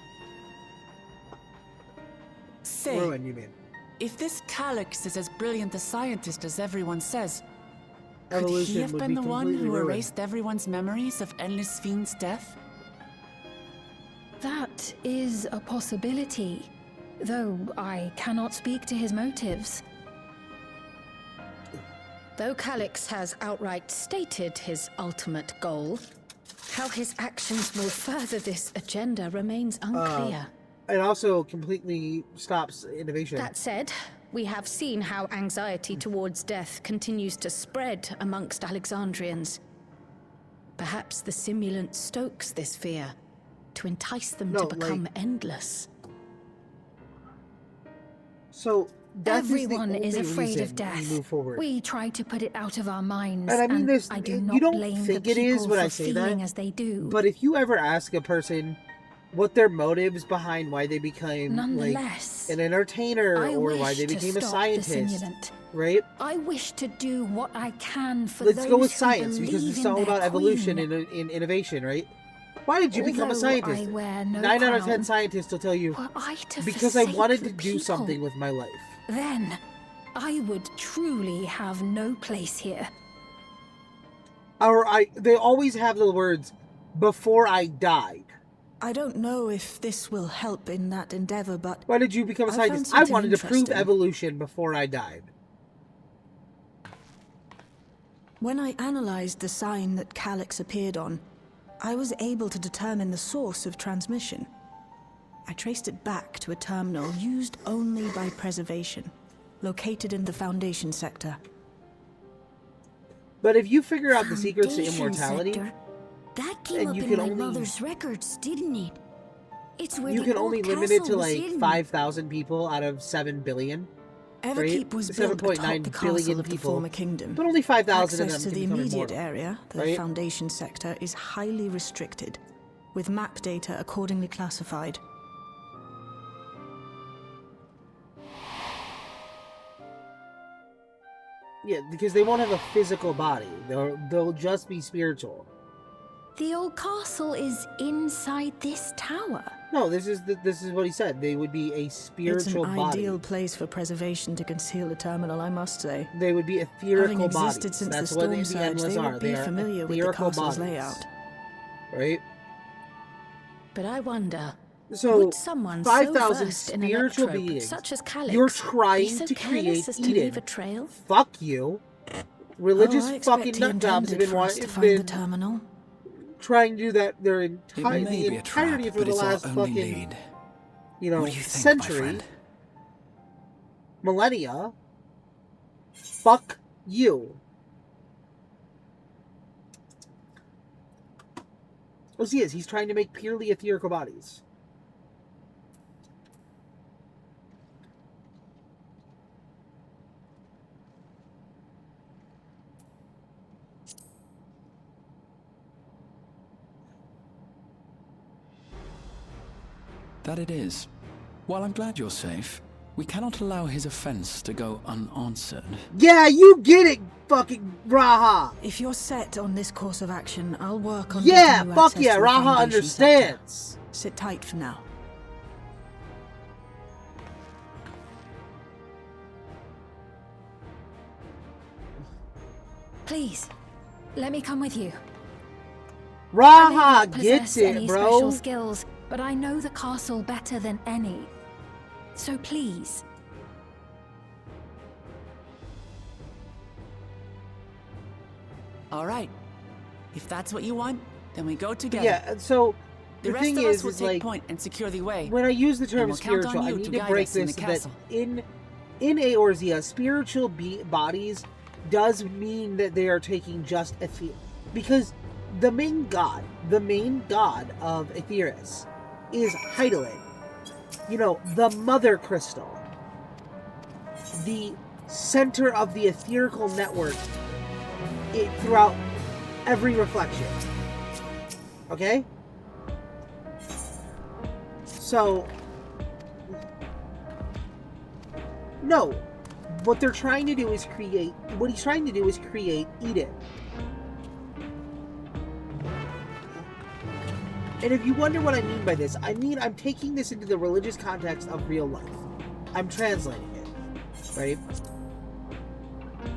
Say, Ruin, you mean? If this Calyx is as brilliant a scientist as everyone says, could Evolution he have would been be the one completely who ruined. erased everyone's memories of Endless Sphere's death? That is a possibility, though I cannot speak to his motives. Though Calyx has outright stated his ultimate goal, how his actions will further this agenda remains unclear. It also completely stops innovation. That said, we have seen how anxiety towards death continues to spread amongst Alexandrians. Perhaps the simulant stokes this fear to entice them to become endless. So everyone is afraid of we death. move forward. We try to put it out of our minds, And I mean, I do you not don't blame think the it is people when for I say feeling that, as they do. but if you ever ask a person, what their motives behind why they became like an entertainer or why they became a scientist, right? I wish to do what I can for Let's those go with who science because believe it's in all their about evolution queen. and in innovation, right? Why did you become a Although scientist? I wear no 9 out of 10 crown, scientists will tell you, were I to because I forsake wanted the to do people, something with my life. Then I would truly have no place here. Or they always have the words, before I died. I don't know if this will help in that endeavor, but... Why did you become a scientist? I wanted to prove evolution before I died. When I analyzed the sign that Calyx appeared on, I was able to determine the source of transmission. I traced it back to a terminal used only by preservation, located in the Foundation sector. But if you figure out the secrets to immortality, that came up in my mother's records, didn't it? It's where you can only limit it to like 5,000 people out of 7 billion. Everkeep was built atop the castle of the former kingdom. But only 5,000 of them Access to can the become immediate immortal, area, the Foundation sector, is highly restricted, with map data accordingly classified. Yeah, because they won't have a physical body. They'll just be spiritual. The old castle is inside this tower. No, this is what he said. They would be a spiritual body. It's an body. ideal place for preservation to conceal a terminal, I must say. They would be ethereal bodies. Having existed bodies. since That's the what storm the surge, endless they are. would be familiar with the castle's layout. Right? But I wonder, so would someone 5,000 so spiritual beings, such as Calyx, you're trying so to create as to Eden. leave a trail? Fuck you. Religious fucking nut jobs have been the terminal. Trying to do that the entirety trap, for the last fucking lead. Century, millennia. Fuck you. Oh, he is. He's trying to make purely etherical bodies. That it is. While I'm glad you're safe, we cannot allow his offense to go unanswered. Yeah, you get it, fucking Raha. If you're set on this course of action, I'll work on yeah, you fuck yeah, Raha understands. Sector. Sit tight for now. Please, let me come with you. Raha gets it, any bro. Special skills, but I know the castle better than any. So please. All right. If that's what you want, then we go together. Yeah, so the rest thing of is, us will take like, point and secure the way. When I use the term we'll spiritual, I need to break this that in Eorzea, spiritual bodies does mean that they are taking just Aether, because the main god of Aetheris is Hydaelyn. You know, the mother crystal, the center of the etherical network throughout every reflection. Okay? So, no. What he's trying to do is create Eden. And if you wonder what I mean by this, I mean I'm taking this into the religious context of real life. I'm translating it, right?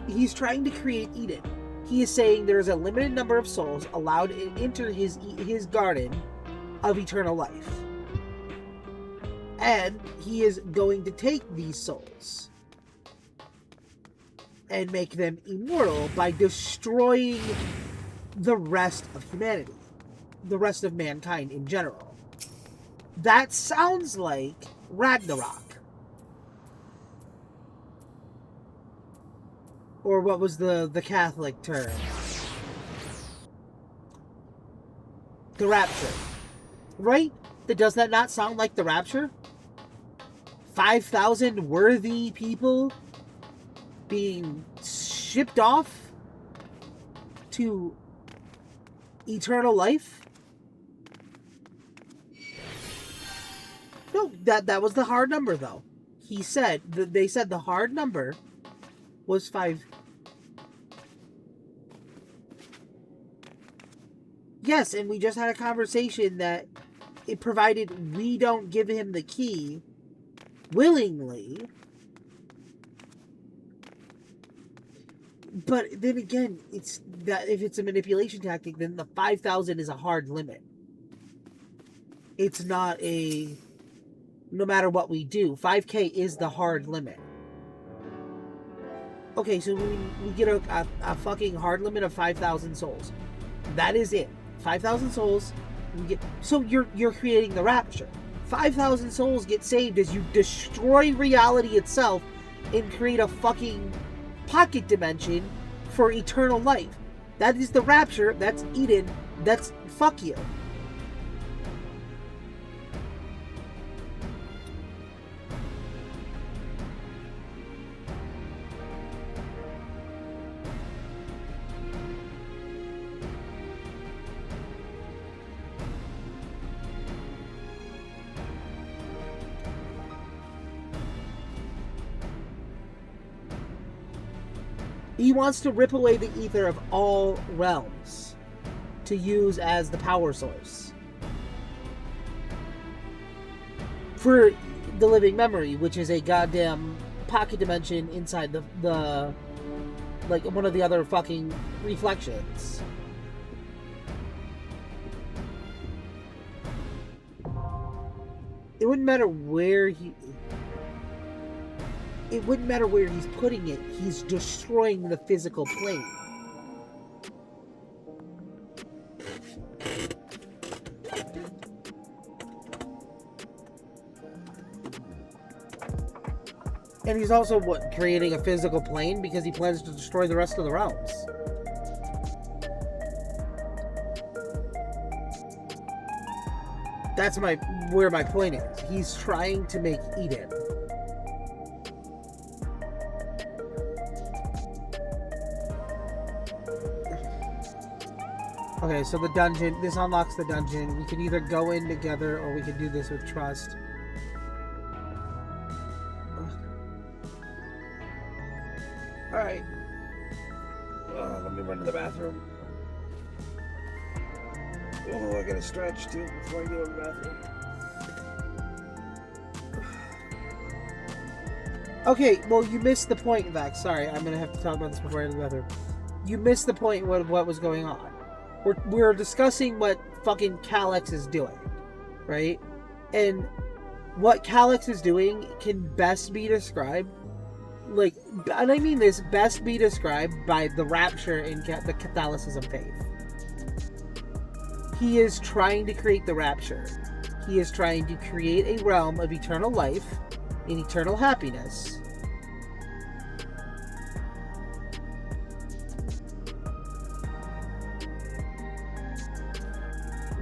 He's trying to create Eden. He is saying there is a limited number of souls allowed to enter his garden of eternal life. And he is going to take these souls and make them immortal by destroying the rest of humanity. The rest of mankind in general. That sounds like Ragnarok. Or what was the Catholic term? The Rapture. Right? Does that not sound like the Rapture? 5,000 worthy people being shipped off to eternal life? No, that was the hard number, though. He said, they said the hard number was 5. Yes, and we just had a conversation that it provided we don't give him the key willingly. But then again, it's that if it's a manipulation tactic, then the 5,000 is a hard limit. It's not a no matter what we do. 5K is the hard limit. Okay, so we get a fucking hard limit of 5,000 souls. That is it. 5,000 souls. So you're creating the rapture. 5,000 souls get saved as you destroy reality itself and create a fucking pocket dimension for eternal life. That is the rapture. That's Eden. That's fuck you. He wants to rip away the ether of all realms to use as the power source for the living memory, which is a goddamn pocket dimension inside the like one of the other fucking reflections. It wouldn't matter where it wouldn't matter where he's putting it. He's destroying the physical plane. And he's also, creating a physical plane because he plans to destroy the rest of the realms. That's where my point is. He's trying to make Eden. Okay, so the dungeon, this unlocks the dungeon. We can either go in together or we can do this with trust. Alright. Let me run to the bathroom. Oh, I gotta stretch too before I go to the bathroom. Okay, well, you missed the point, Vax. Sorry, I'm gonna have to talk about this before I go to the bathroom. You missed the point of what was going on. We're discussing what fucking Calyx is doing, right? And what Calyx is doing can best be described, and I mean this, best be described by the rapture in the Catholicism faith. He is trying to create the rapture. He is trying to create a realm of eternal life and eternal happiness.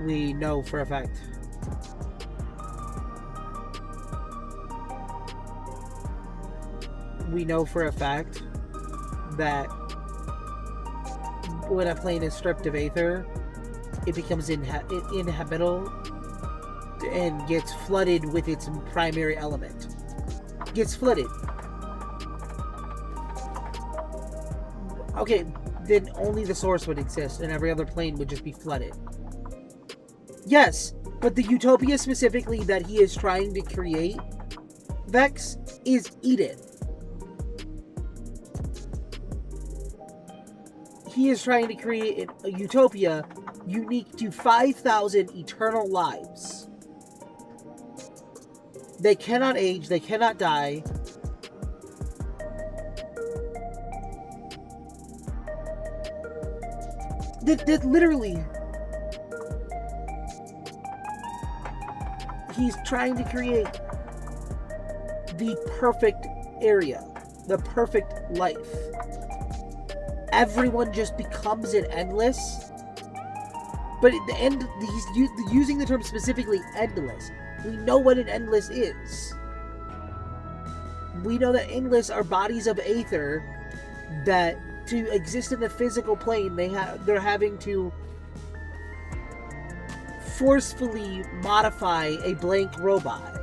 We know for a fact. We know for a fact that when a plane is stripped of aether, it becomes inhabitable and gets flooded with its primary element. Gets flooded. Okay, then only the source would exist and every other plane would just be flooded. Yes, but the utopia specifically that he is trying to create, Vex, is Eden. He is trying to create a utopia unique to 5,000 eternal lives. They cannot age, they cannot die. That literally... He's trying to create the perfect area, the perfect life. Everyone just becomes an endless, but at the end, he's using the term specifically endless. We know what an endless is. We know that endless are bodies of aether that to exist in the physical plane, they're having to forcefully modify a blank robot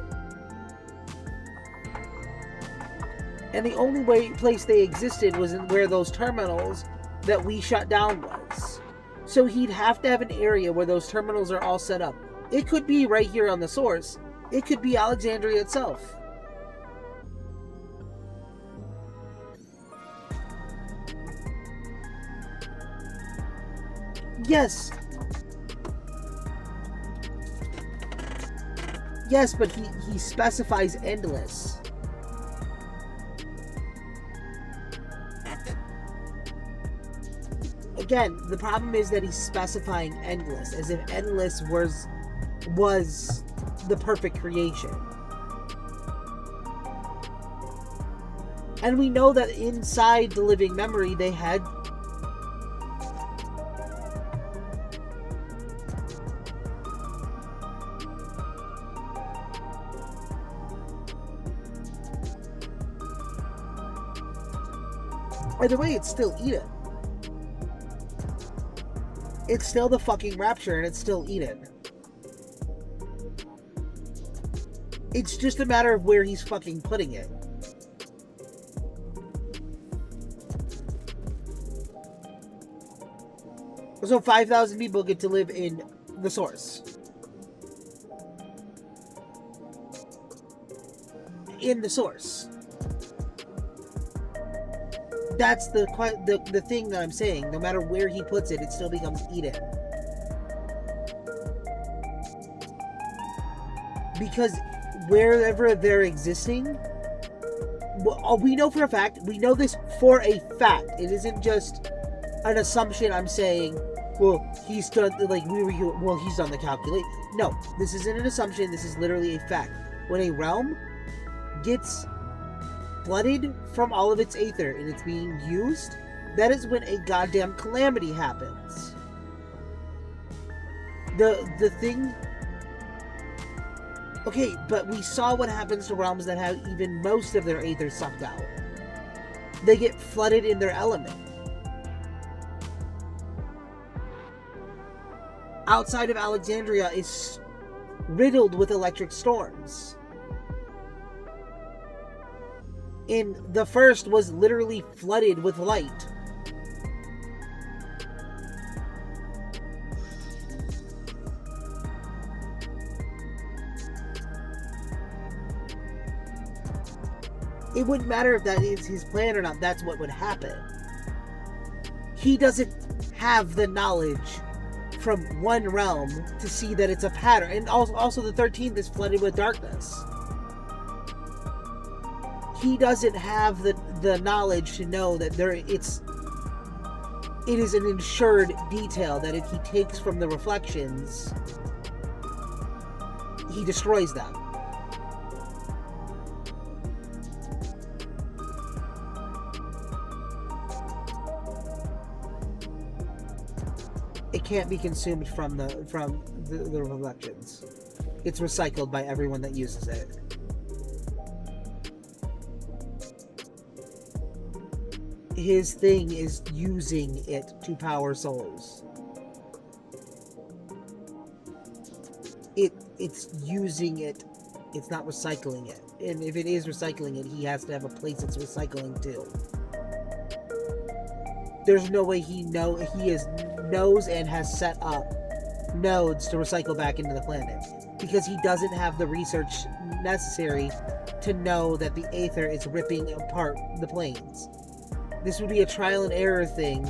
And the only place they existed was in where those terminals that we shut down was. So he'd have to have an area where those terminals are all set up. It could be right here on the source. It could be Alexandria itself. Yes. Yes, but he specifies endless. Again, the problem is that he's specifying endless, as if endless was the perfect creation. And we know that inside the living memory they had By the way, it's still Eden. It's still the fucking Rapture, and it's still Eden. It's just a matter of where he's fucking putting it. So 5,000 people get to live in the source. In the source. That's the thing that I'm saying. No matter where he puts it, it still becomes Eden. Because wherever they're existing, we know for a fact, we know this for a fact. It isn't just an assumption I'm saying, well, he's done, like, he's done the calculate. No, this isn't an assumption, this is literally a fact. When a realm gets flooded from all of its aether and it's being used, that is when a goddamn calamity happens. The thing... Okay, but we saw what happens to realms that have even most of their aether sucked out. They get flooded in their element. Outside of Alexandria is riddled with electric storms. In the first was literally flooded with light. It wouldn't matter if that is his plan or not, that's what would happen. He doesn't have the knowledge from one realm to see that it's a pattern. And also the 13th is flooded with darkness. He doesn't have the knowledge to know that it is an ensured detail that if he takes from the reflections, he destroys them. It can't be consumed from the reflections. It's recycled by everyone that uses it. His thing is using it to power souls. It's using it. It's not recycling it. And if it is recycling it, he has to have a place it's recycling to. There's no way he knows and has set up nodes to recycle back into the planet, because he doesn't have the research necessary to know that the aether is ripping apart the planes. This would be a trial and error thing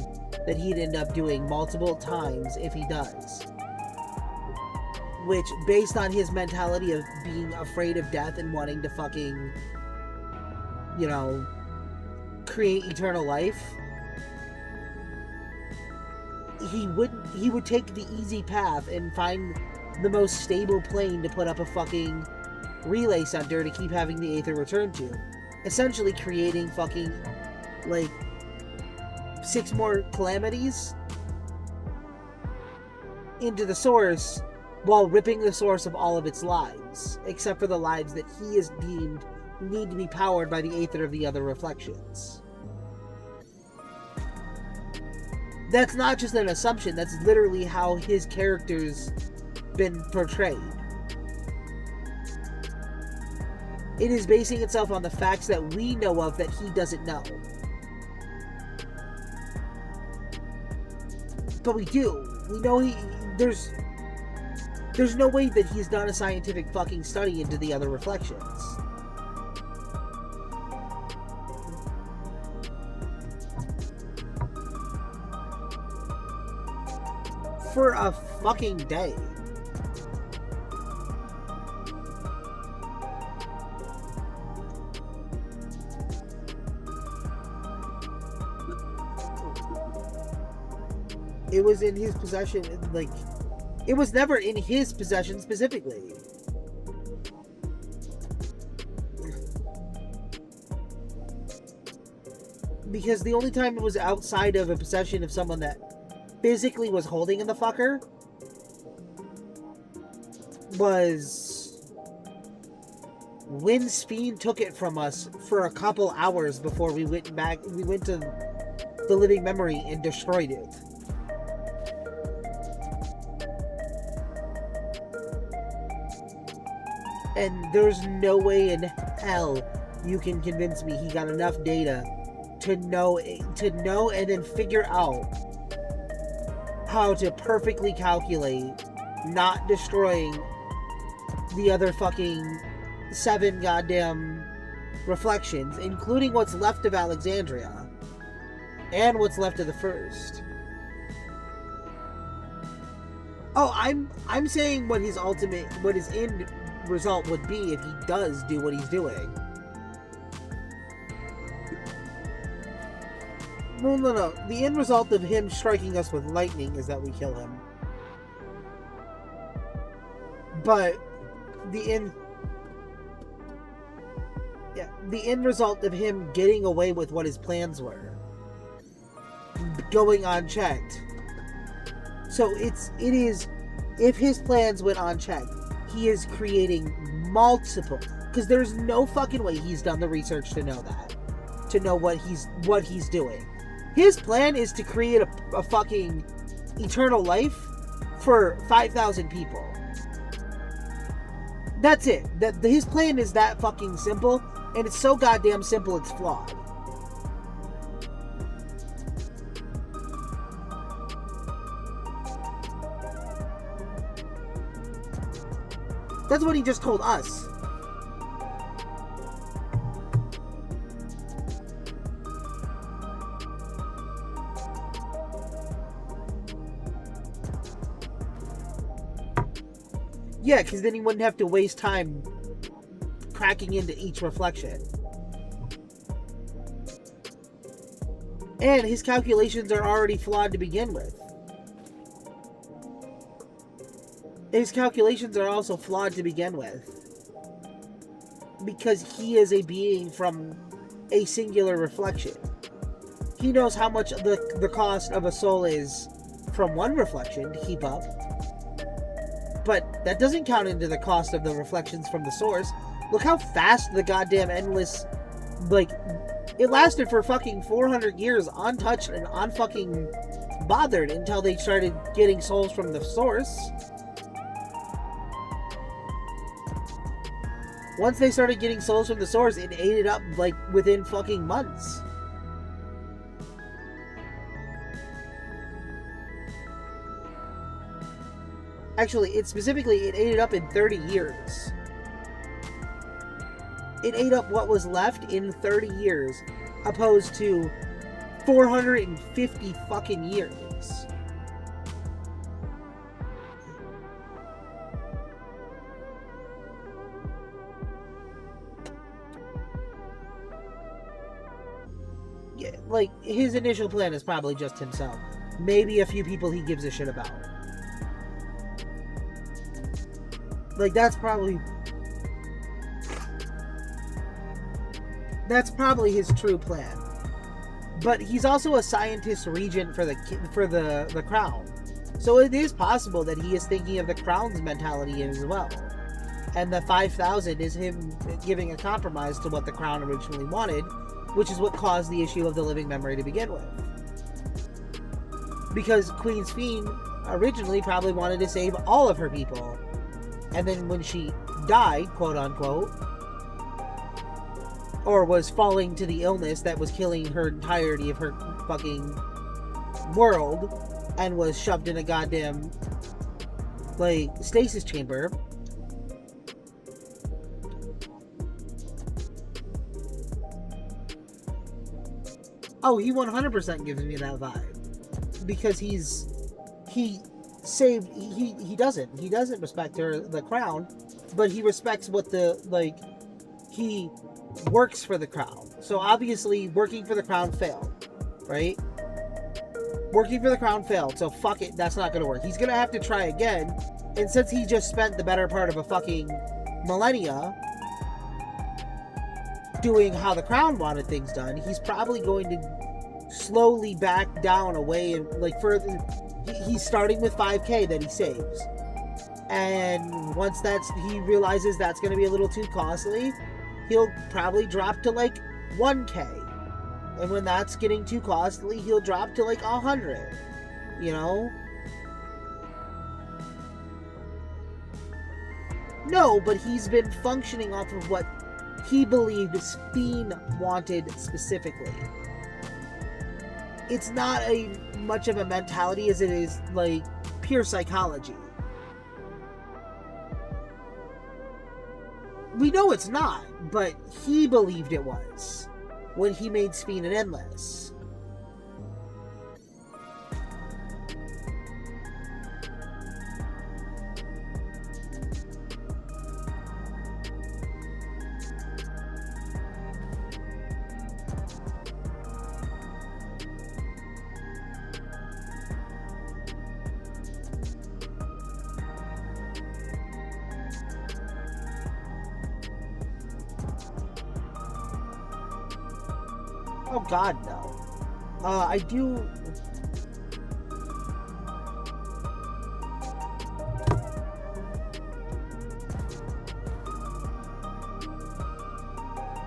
that he'd end up doing multiple times if he does. Which, based on his mentality of being afraid of death and wanting to fucking, create eternal life, he would take the easy path and find the most stable plane to put up a fucking relay center to keep having the aether return to. Essentially creating fucking, 6 more calamities into the source while ripping the source of all of its lives, except for the lives that he is deemed need to be powered by the aether of the other reflections. That's not just an assumption, that's literally how his character's been portrayed. It is basing itself on the facts that we know of that he doesn't know. But we do. We know there's no way that he's done a scientific fucking study into the other reflections. For a fucking day. It was in his possession, like, it was never in his possession specifically. Because the only time it was outside of a possession of someone that physically was holding in the fucker was when Speen took it from us for a couple hours before we went to the living memory and destroyed it. And there's no way in hell you can convince me he got enough data to know and then figure out how to perfectly calculate not destroying the other fucking 7 goddamn reflections, including what's left of Alexandria and what's left of the first. Oh, I'm saying what his end result would be if he does do what he's doing. No. The end result of him striking us with lightning is that we kill him. But the end result of him getting away with what his plans were, going unchecked. So it is, if his plans went unchecked, he is creating multiple, because there's no fucking way he's done the research to know that, to know what he's doing. His plan is to create a fucking eternal life for 5,000 people. That's it. His plan is that fucking simple, and it's so goddamn simple it's flawed. That's what he just told us. Yeah, because then he wouldn't have to waste time cracking into each reflection. And his calculations are already flawed to begin with. His calculations are also flawed to begin with. Because he is a being from a singular reflection. He knows how much the cost of a soul is from one reflection to keep up. But that doesn't count into the cost of the reflections from the source. Look how fast the goddamn endless... Like, it lasted for fucking 400 years untouched and unfucking bothered until they started getting souls from the source. Once they started getting souls from the source, it ate it up, like, within fucking months. Actually, it ate it up in 30 years. It ate up what was left in 30 years, opposed to 450 fucking years. Yeah, like, his initial plan is probably just himself. Maybe a few people he gives a shit about. Like, that's probably his true plan. But he's also a scientist regent for the crown. So it is possible that he is thinking of the crown's mentality as well. And the 5,000 is him giving a compromise to what the crown originally wanted, which is what caused the issue of the living memory to begin with. Because Queen Sphene originally probably wanted to save all of her people. And then when she died, quote unquote, or was falling to the illness that was killing her entirety of her fucking world, and was shoved in a goddamn, like, stasis chamber. Oh, he 100% gives me that vibe. Because he doesn't respect the crown, but he respects what he works for the crown. So obviously working for the crown failed, right? Working for the crown failed, so fuck it, that's not gonna work. He's gonna have to try again, and since he just spent the better part of a fucking millennia doing how the crown wanted things done, he's probably going to slowly back down away and further. He's starting with 5k that he saves, and once he realizes that's going to be a little too costly, he'll probably drop to 1k, and when that's getting too costly, he'll drop to 100, you know? No, but he's been functioning off of what he believed Speen wanted specifically. It's not much of a mentality as it is pure psychology. We know it's not, but he believed it was when he made Speen an Endless. Oh god, no. I do...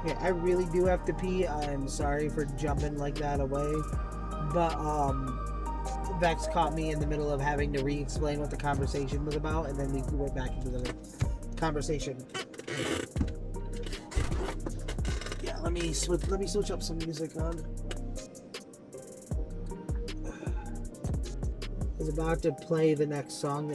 Yeah, I really do have to pee. I'm sorry for jumping like that away. But, Vex caught me in the middle of having to re-explain what the conversation was about, and then we went back into the conversation. Let me switch up some music on. I was about to play the next song.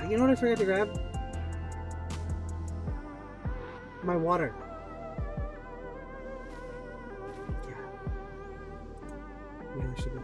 You know what I forgot to grab? My water. Yeah. Really should be.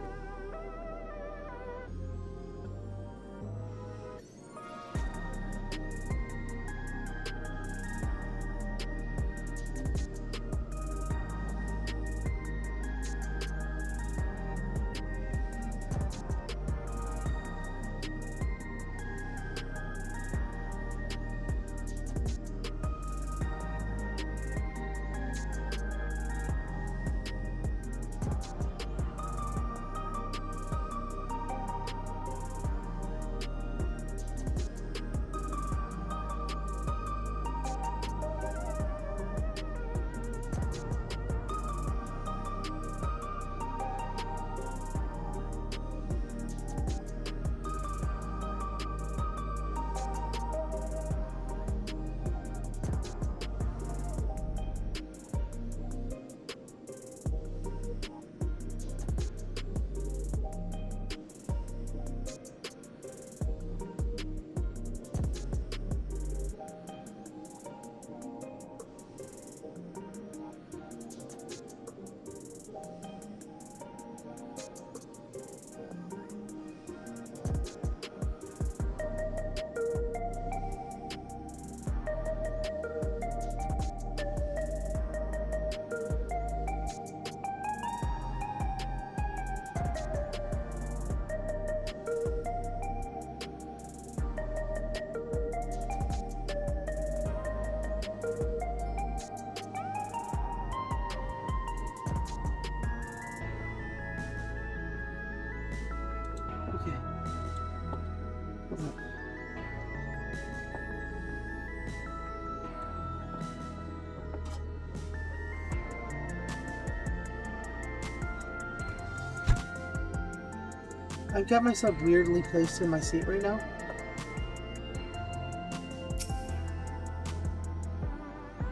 I've got myself weirdly placed in my seat right now.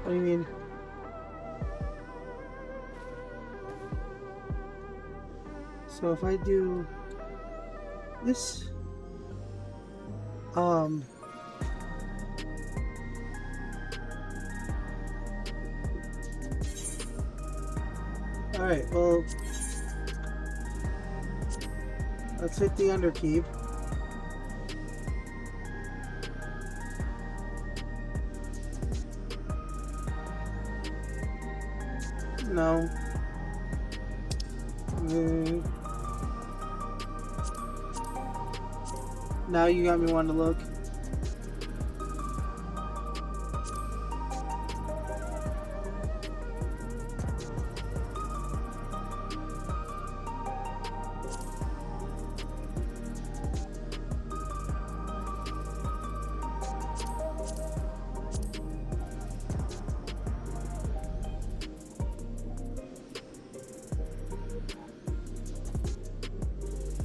What do you mean? So if I do this, alright, well, let's hit the underkeep. No. Now you got me wanting to look.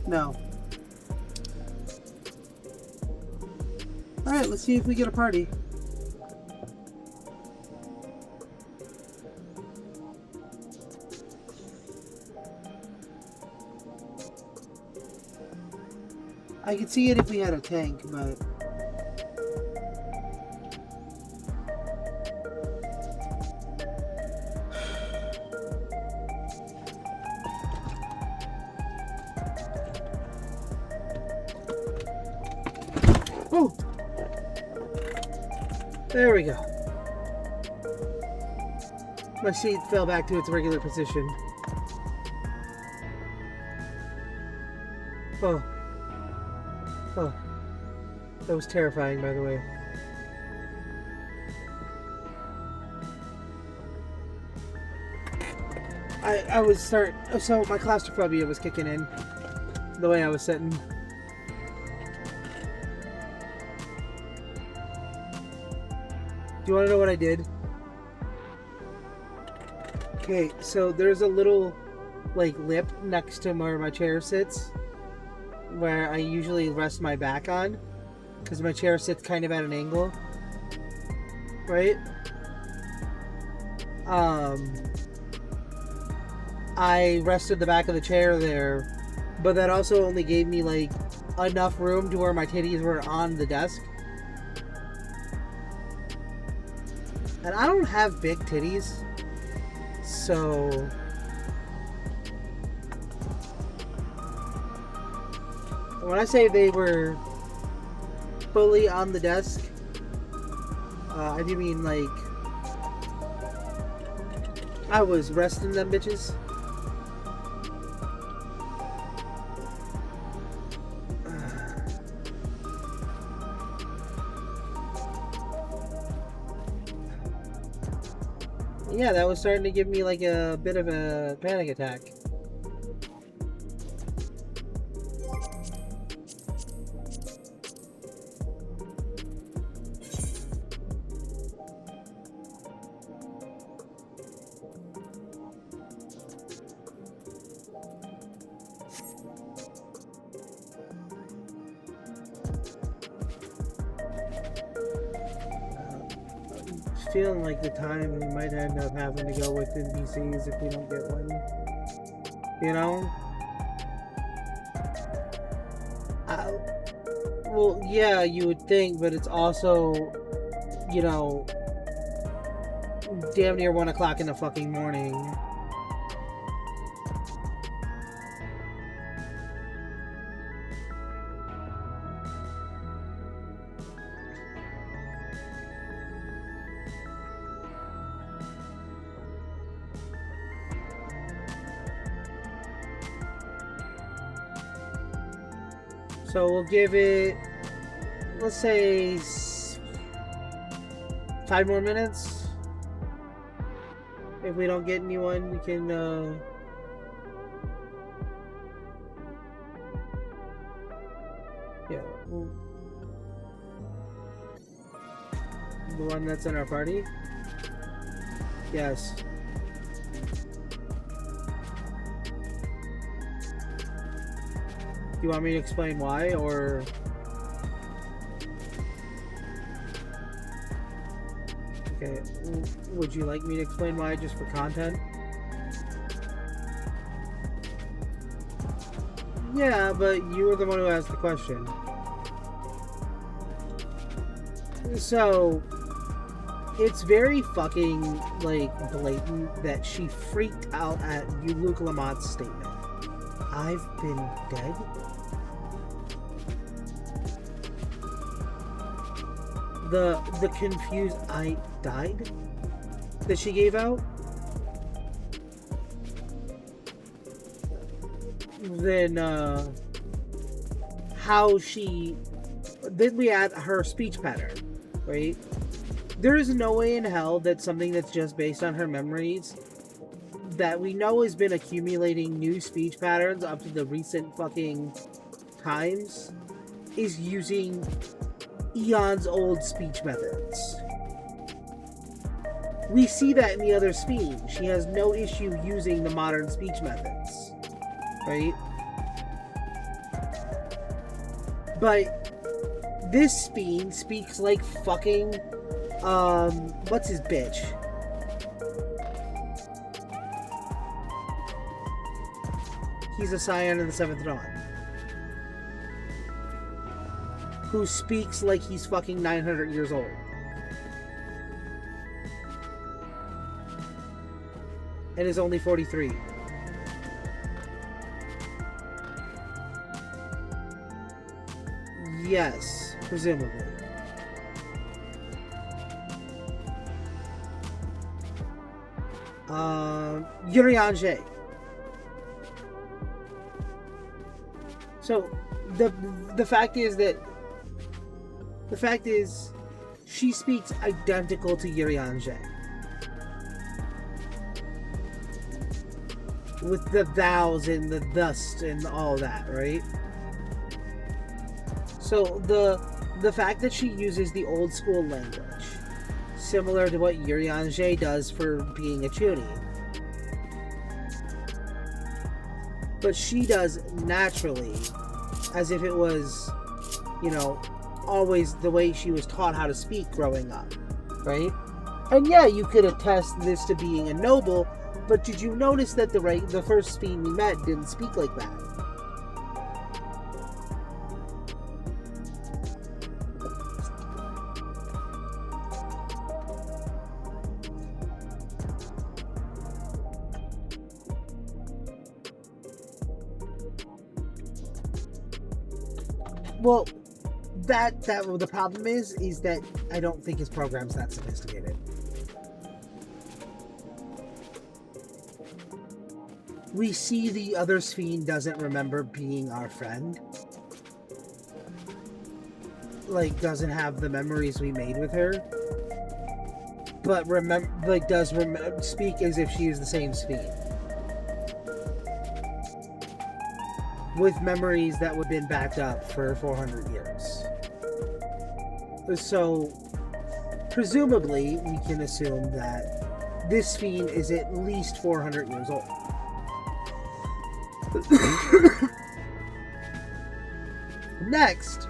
No. Alright, let's see if we get a party. I could see it if we had a tank, but... Oh! There we go. My seat fell back to its regular position. Oh. Oh. That was terrifying, by the way. I was so my claustrophobia was kicking in the way I was sitting. Do you want to know what I did? Okay, so there's a little like lip next to where my chair sits, where I usually rest my back on, because my chair sits kind of at an angle, right? I rested the back of the chair there, but that also only gave me like enough room to where my titties were on the desk. And I don't have big titties, so when I say they were fully on the desk, I do mean like I was resting them bitches. Yeah, that was starting to give me like a bit of a panic attack. Feeling like the time we might end up having to go with NPCs if we don't get one. You know? Well, yeah, you would think, but it's also, you know, damn near 1 o'clock in the fucking morning. So we'll give it, let's say, 5 more minutes. If we don't get anyone, we can, yeah. The one that's in our party? Yes. You want me to explain why, or? Okay, would you like me to explain why, just for content? Yeah, but you were the one who asked the question. So, it's very fucking, like, blatant that she freaked out at Luke Lamont's statement. I've been dead? The confused "I died" that she gave out, then how she, then we add her speech pattern, right? There is no way in hell that something that's just based on her memories that we know has been accumulating new speech patterns up to the recent fucking times is using eons old speech methods. We see that in the other Speen. She has no issue using the modern speech methods, right? But this Speen speaks like fucking what's his bitch? He's a scion of the Seventh Dawn, who speaks like he's fucking 900 years old. And is only 43. Yes, presumably. Urianger. So the fact is she speaks identical to Urianger, with the thous and the thus and all that, right? So the fact that she uses the old school language, similar to what Urianger does for being a Chuny, but she does naturally, as if it was, you know, always the way she was taught how to speak growing up, right? And yeah, you could attest this to being a noble, but did you notice that the first Speen we met didn't speak like that? Well, the problem is that I don't think his program's that sophisticated. We see the other Sphene doesn't remember being our friend. Like, doesn't have the memories we made with her. But does speak as if she is the same Sphene. With memories that would have been backed up for 400 years. So, presumably, we can assume that this Sphene is at least 400 years old. Next,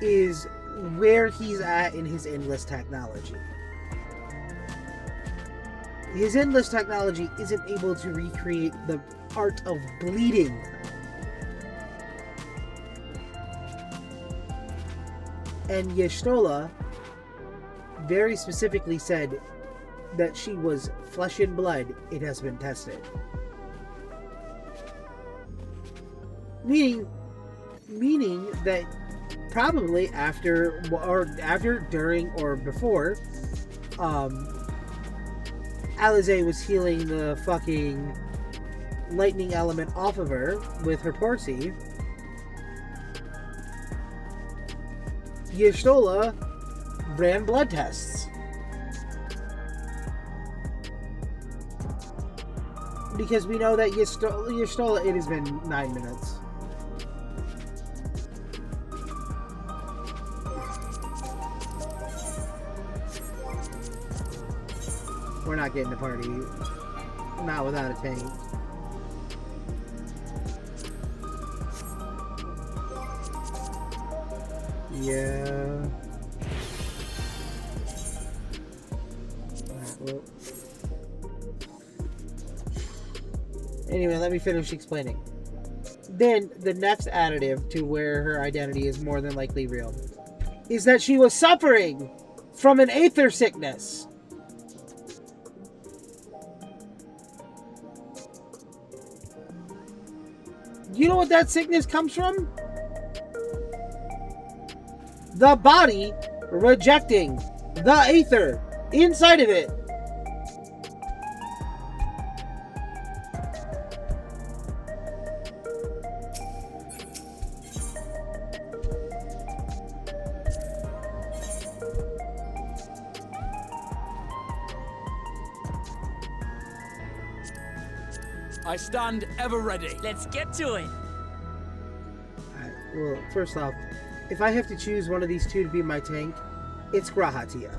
is where he's at in his endless technology. His endless technology isn't able to recreate the art of bleeding. And Y'shtola very specifically said that she was flesh and blood. It has been tested. Meaning that probably after, during, or before, Alisaie was healing the fucking lightning element off of her with her Porcy. Y'shtola ran blood tests. Because we know that Y'shtola, it has been 9 minutes. We're not getting the party. Not without a tank. Yeah. Alright, well. Anyway, let me finish explaining. Then, the next additive to where her identity is more than likely real is that she was suffering from an aether sickness. You know what that sickness comes from? The body rejecting the aether inside of it. I stand ever ready. Let's get to it. Alright, well, first off, if I have to choose one of these two to be my tank, it's Grahatia.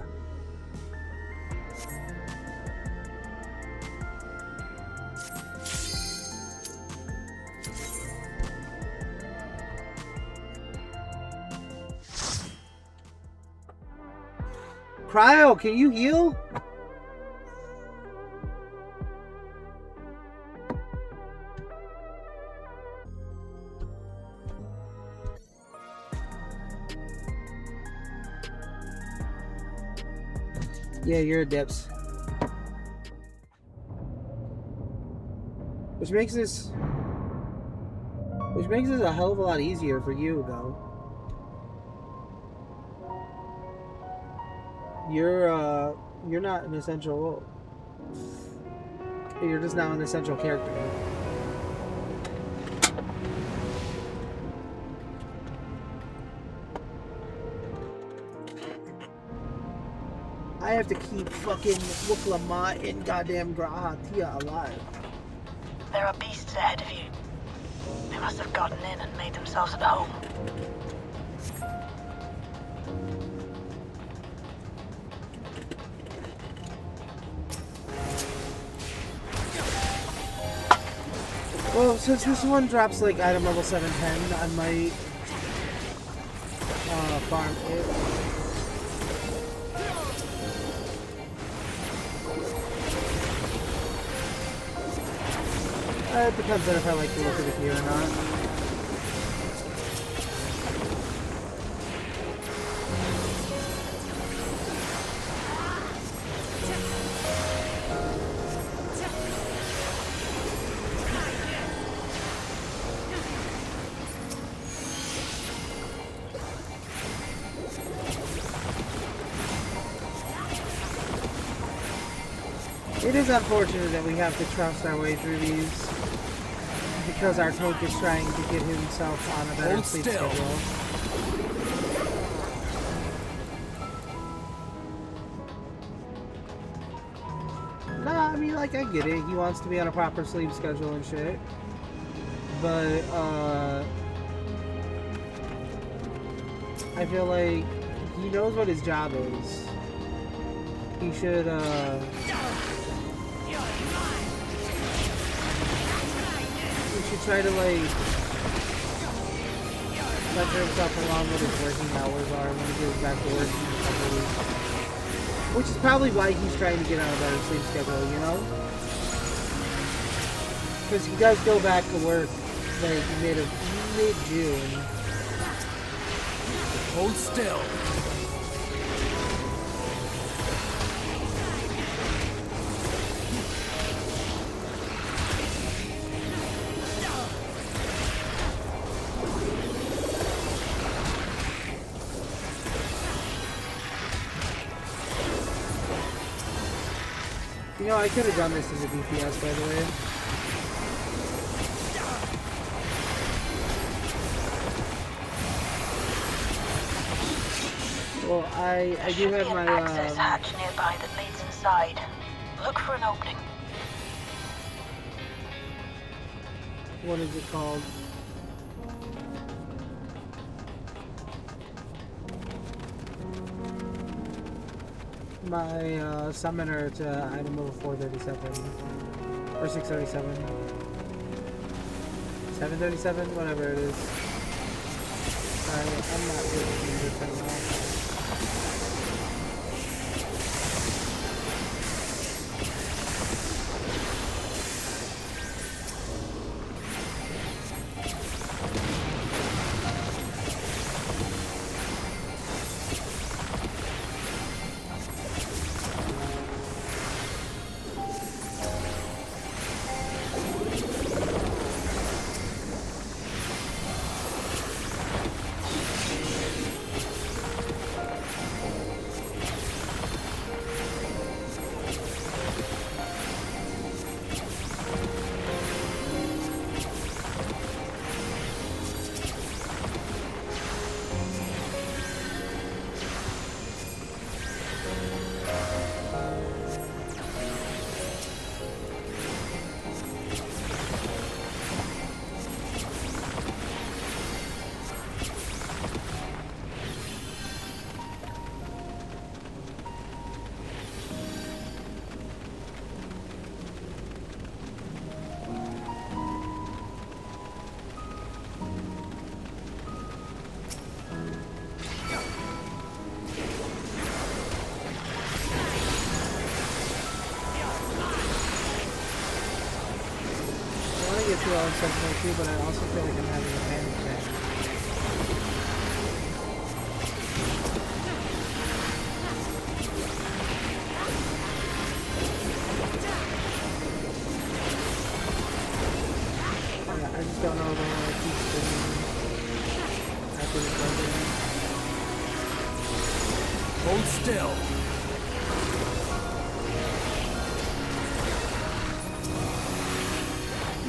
Cryo, can you heal? Yeah, you're a dips. Which makes this a hell of a lot easier for you, though. You're not an essential role. You're just now an essential character. I have to keep fucking Wuklama and goddamn Grahatia alive. There are beasts ahead of you. They must have gotten in and made themselves at home. Well, since this one drops like item level 710, I might farm it. It depends on if I like the look of it here or not. It is unfortunate that we have to trust our way through these because our toke is trying to get himself on a better sleep schedule. Nah, I mean, like, I get it. He wants to be on a proper sleep schedule and shit. But, I feel like he knows what his job is. He should, he should try to, like, lecture himself along what his working hours are when he goes back to work in a couple weeks. Which is probably why he's trying to get on a better sleep schedule, you know? Because he does go back to work, like, mid-June. Hold still. You know, I could have done this as a DPS, by the way. Well, I do have my, access hatch nearby that leads inside. Look for an opening. What is it called? My, summoner to item level 437. Or 637. 737? Whatever it is. Sorry, I'm not really this right now. But I also feel like I'm having a panic attack. Yeah, I just don't know if I want to keep spinning after the program. Hold still.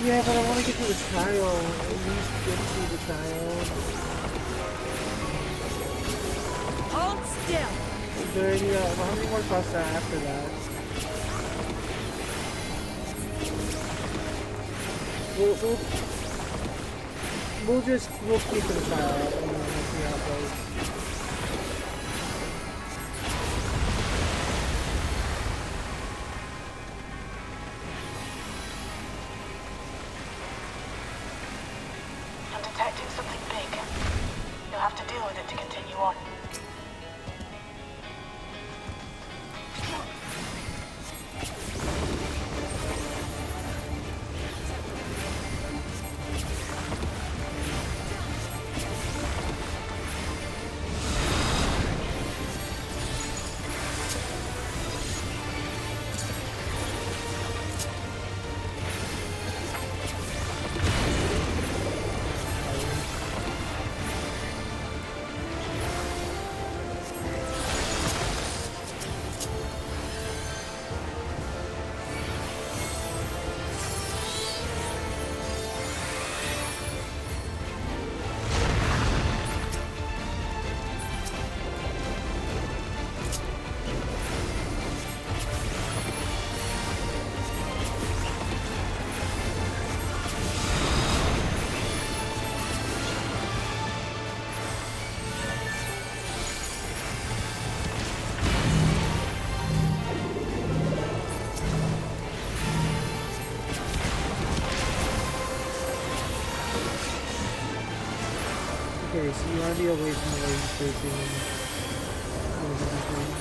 Yeah, but I want to get through the trial. At least get through the trial. Hold still. Is there any, how many more quests are after that? We'll keep the trial and then we'll see how it goes. I'm detecting something big. You'll have to deal with it to continue on. Okay, so you want to be away from the way he's facing and those other things.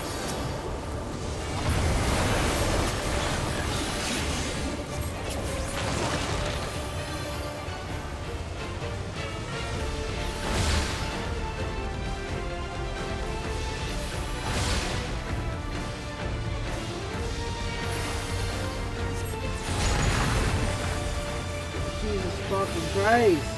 Jesus fucking Christ!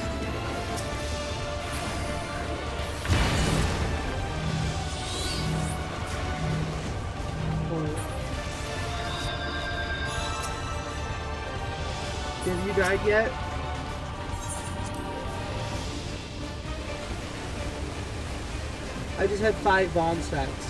Have you died yet? I just had 5 bomb stacks.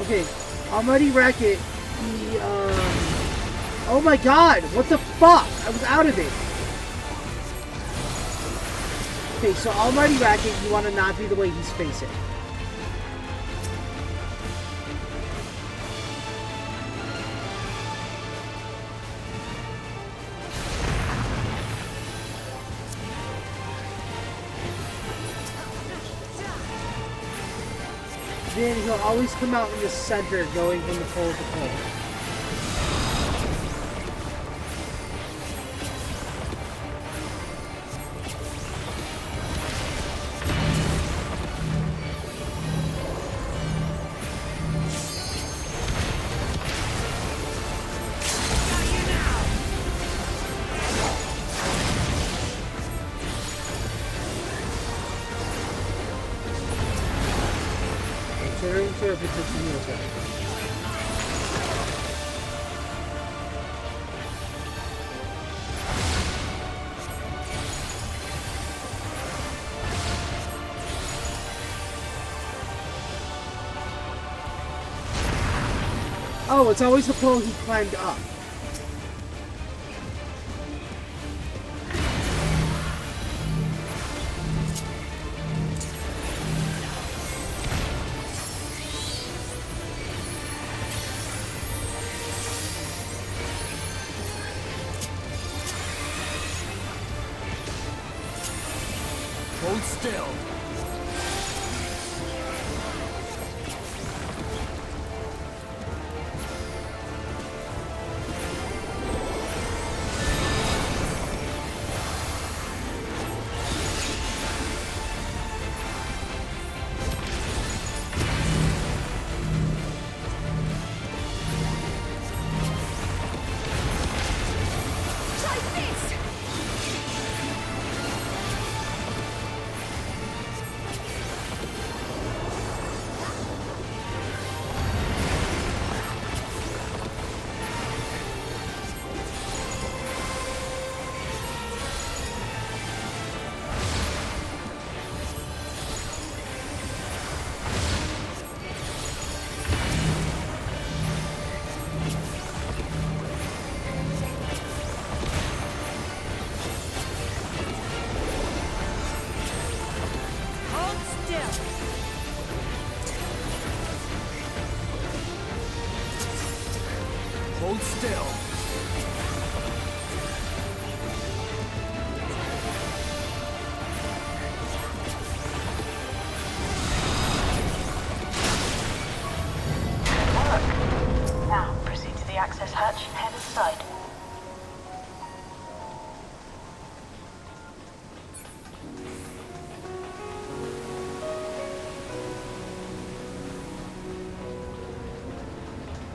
Okay, Almighty Racket, he, oh my god, what the fuck? I was out of it. Okay, so Almighty Racket, you want to not be the way he's facing. Then he'll always come out in the center, going from the pole to pole. Considering sure if it's just a new attack. Oh, it's always the pole he climbed up. Hold still. Hold still. Now, proceed to the access hatch and head inside.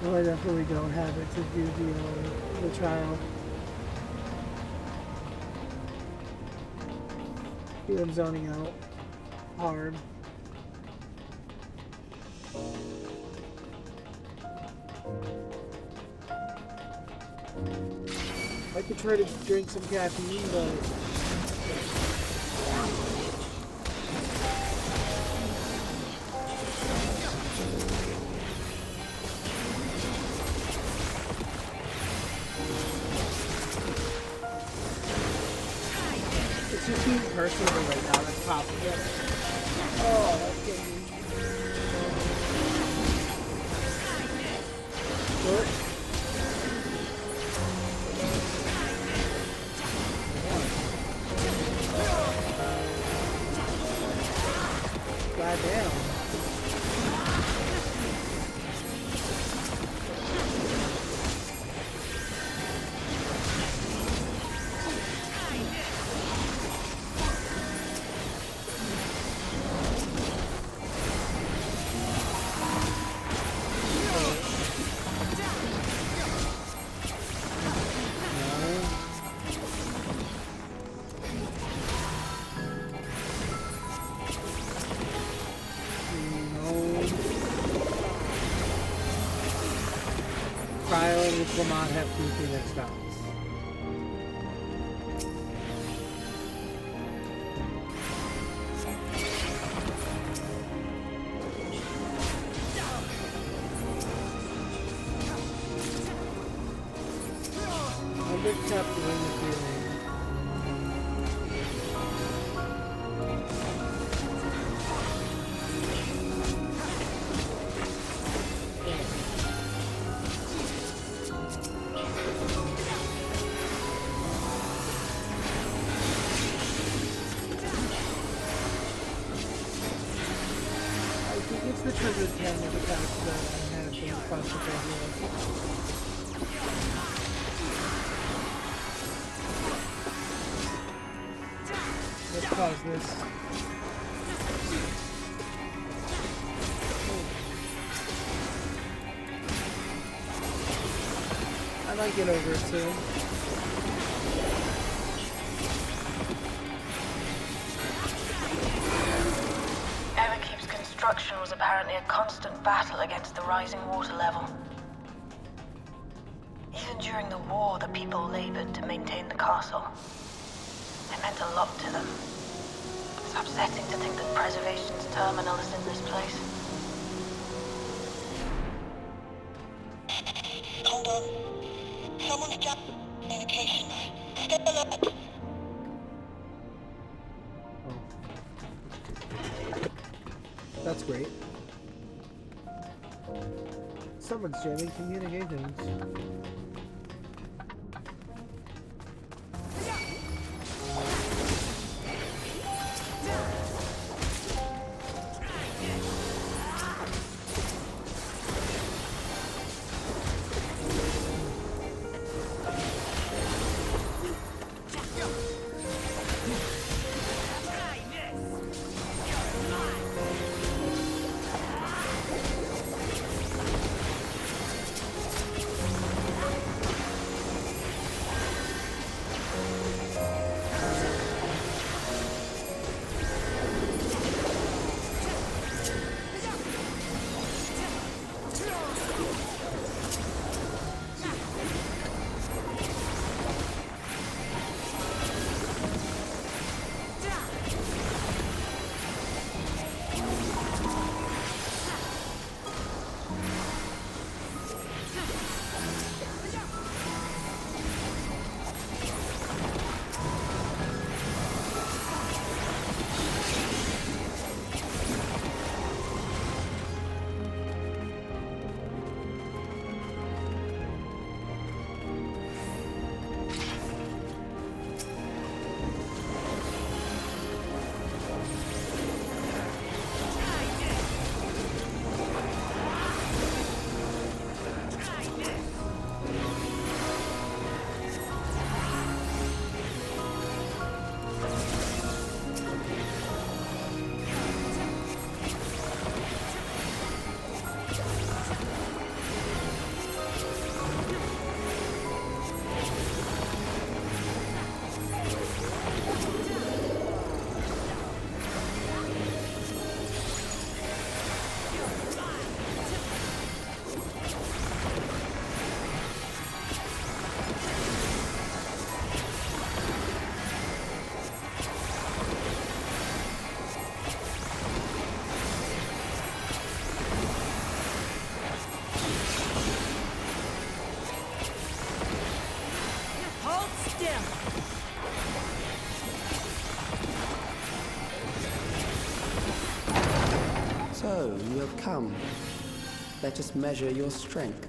No, I definitely don't have it to do the trial. I'm zoning out hard. I could try to drink some caffeine, but personally right now that's popping up. Oh, that's getting me. What? Goddamn. Will not have two Phoenix Downs. Underkept wing feeling. The trigger 10 of attacks that I have been concentrating on. Let's pause this. I might get over it soon. Construction was apparently a constant battle against the rising water level. Even during the war, the people labored to maintain the castle. It meant a lot to them. It's upsetting to think that preservation's terminal is in this place. Hold on. Someone's jammed communication. Stay alert. That's great. Someone's jamming communications. So, you have come. Let us measure your strength.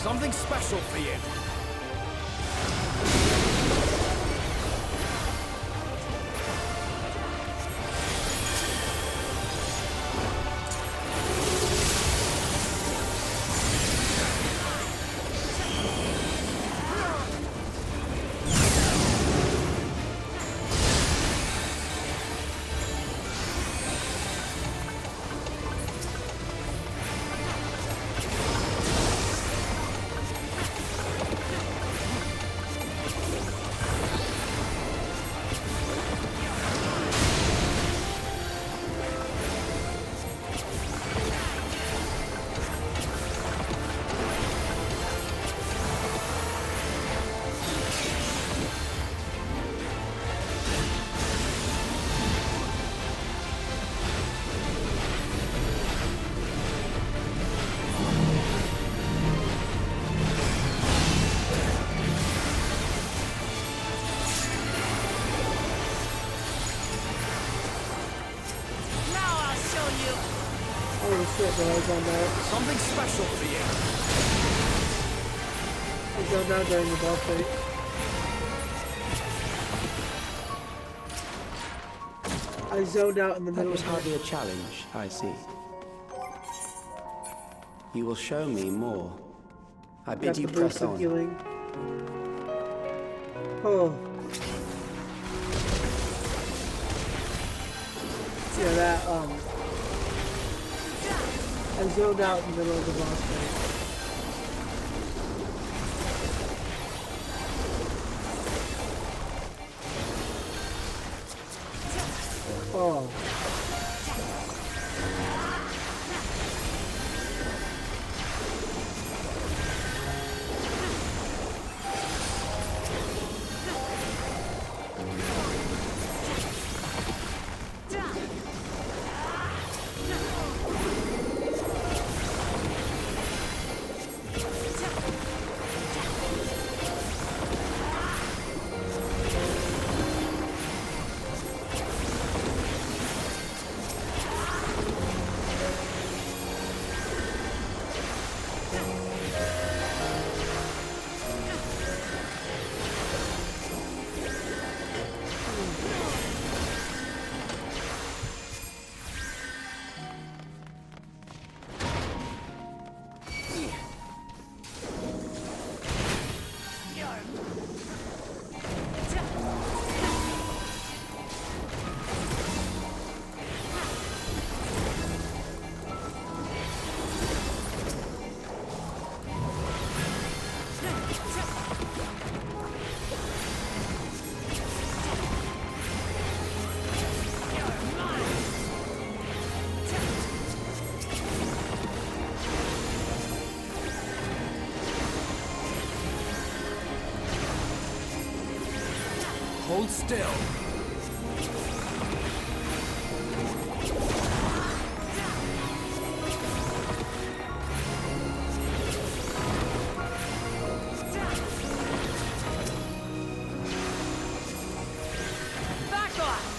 Something special for you. Holy shit, guys, on that. Something special for you. I go down during the boss fight. I zoned out in the That middle was of hardly a challenge, I see. You will show me more. I bid Got you the press boost of on. healing. Oh. Yeah, that, I zoned out in the middle of the boss fight. Oh. Hold still. Back off!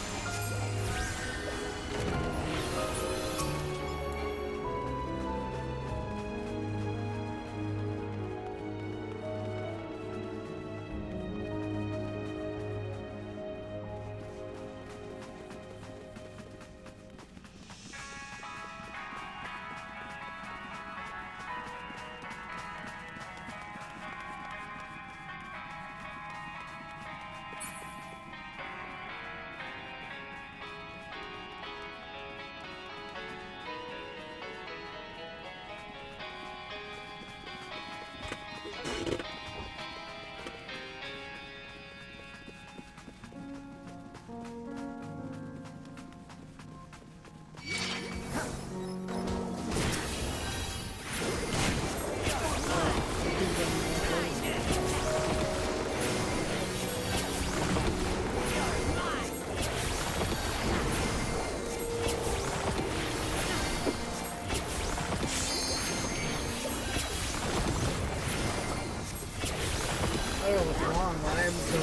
I don't know what's wrong. I am so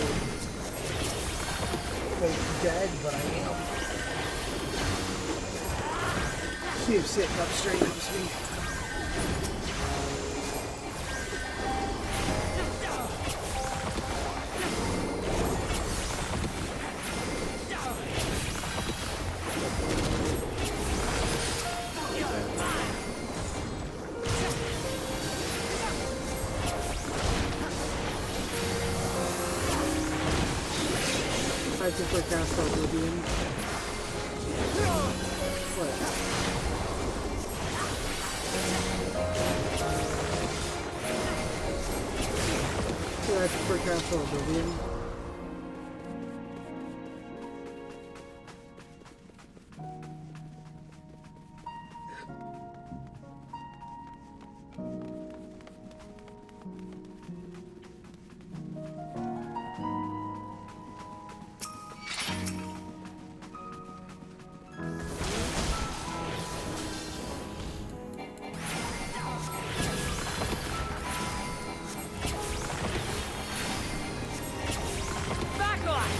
like dead, but I am. See if sitting up straight helps me. I just like cast Oblivion. What? So I prefer Castle Oblivion. Back off!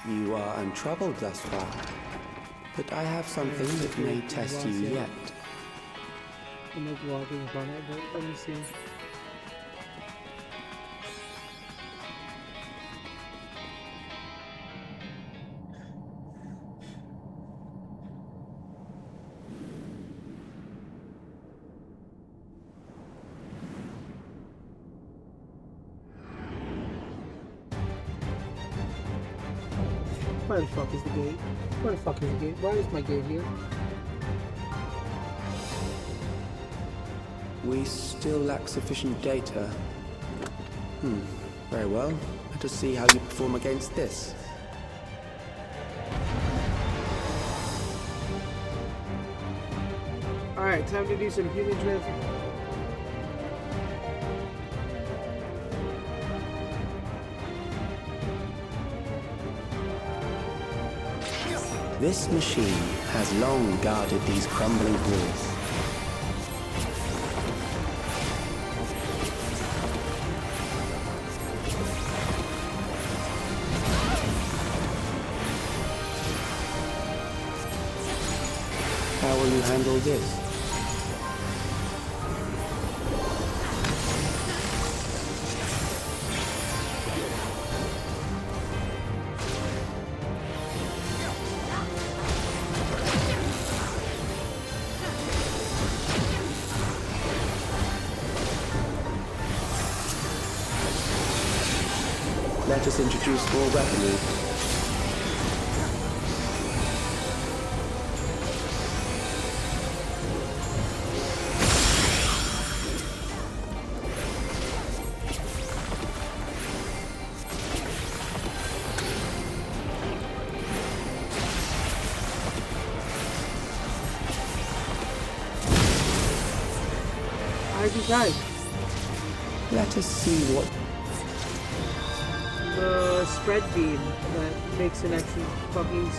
You are untroubled thus far, but I have something that may test you yet. I'm like walking upon it, but let me see. Where the fuck is the gate? Where the fuck is the gate? Why is my gate here? We still lack sufficient data. Very well. Let us see how you perform against this. Alright, time to do some human translation. This machine has long guarded these crumbling walls. How will you handle this? Let us introduce more weaponry. Guys, let us see what the spread beam that makes an extra fucking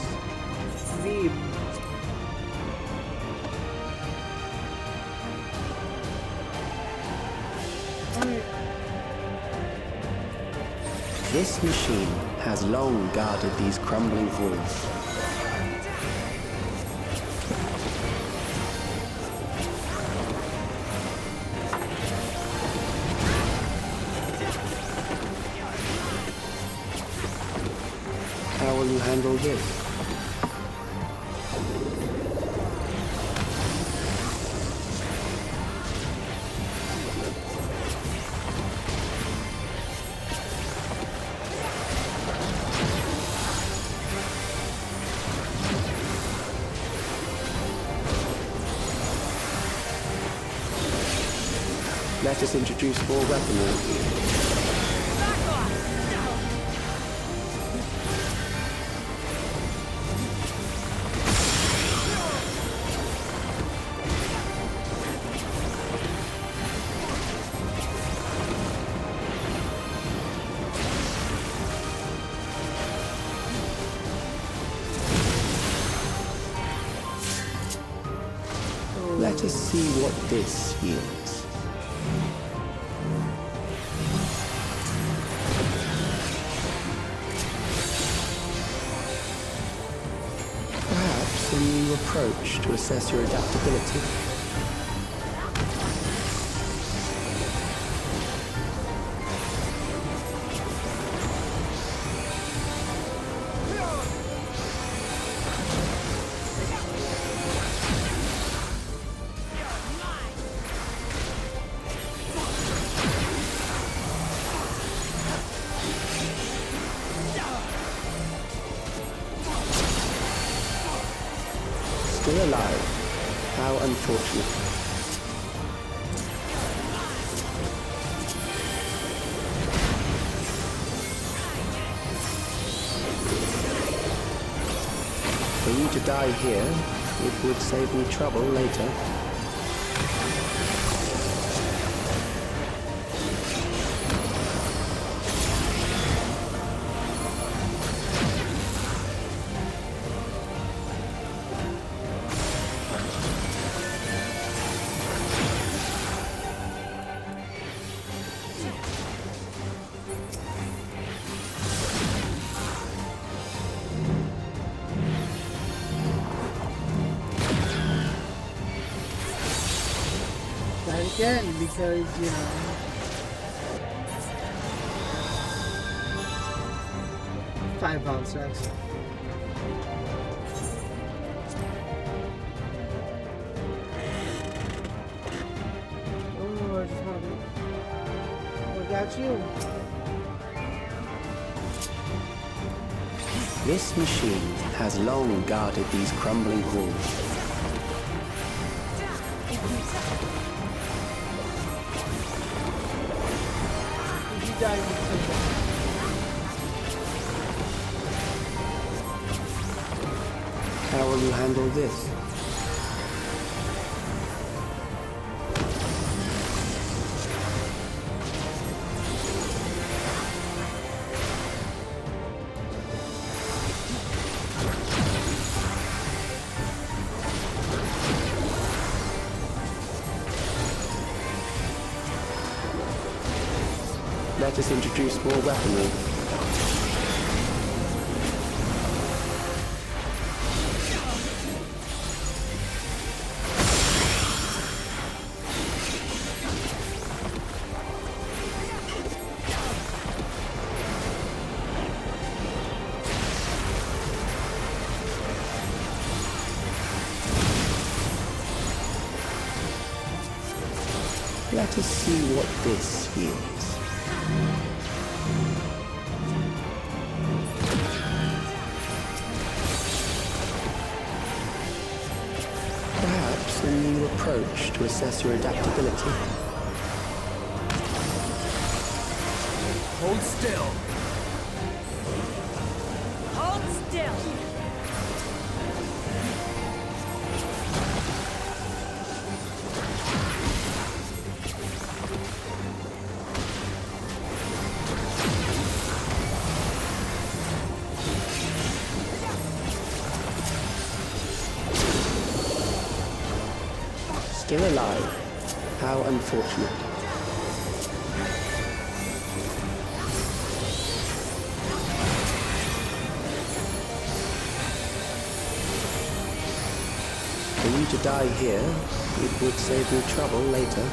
beam. This machine has long guarded these crumbling walls. How will you handle this? Let us introduce more weaponry. Let us see what this yields. Perhaps a new approach to assess your adaptability. Still alive. How unfortunate. For you to die here, it would save me trouble later. again because, you know... Fireball sucks. Oh, I just want to... I got you. This machine has long guarded these crumbling halls. You died with How will you handle this? Let us introduce more weaponry. Let us see what this yields. Perhaps a new approach to assess your adaptability. Hold still. Hold still. Still alive. How unfortunate. For you to die here, it would save me trouble later.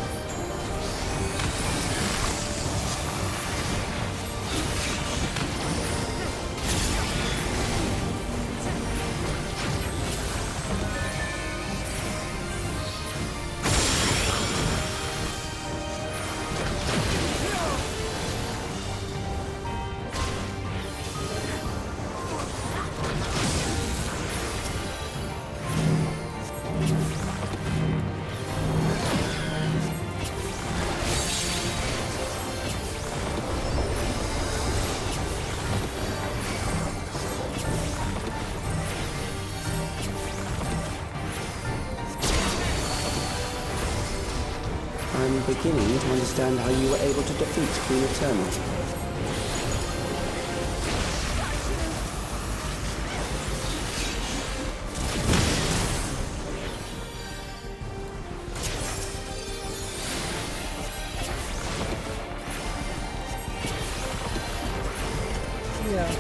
I'm beginning to understand how you were able to defeat Queen Eternal. Yeah.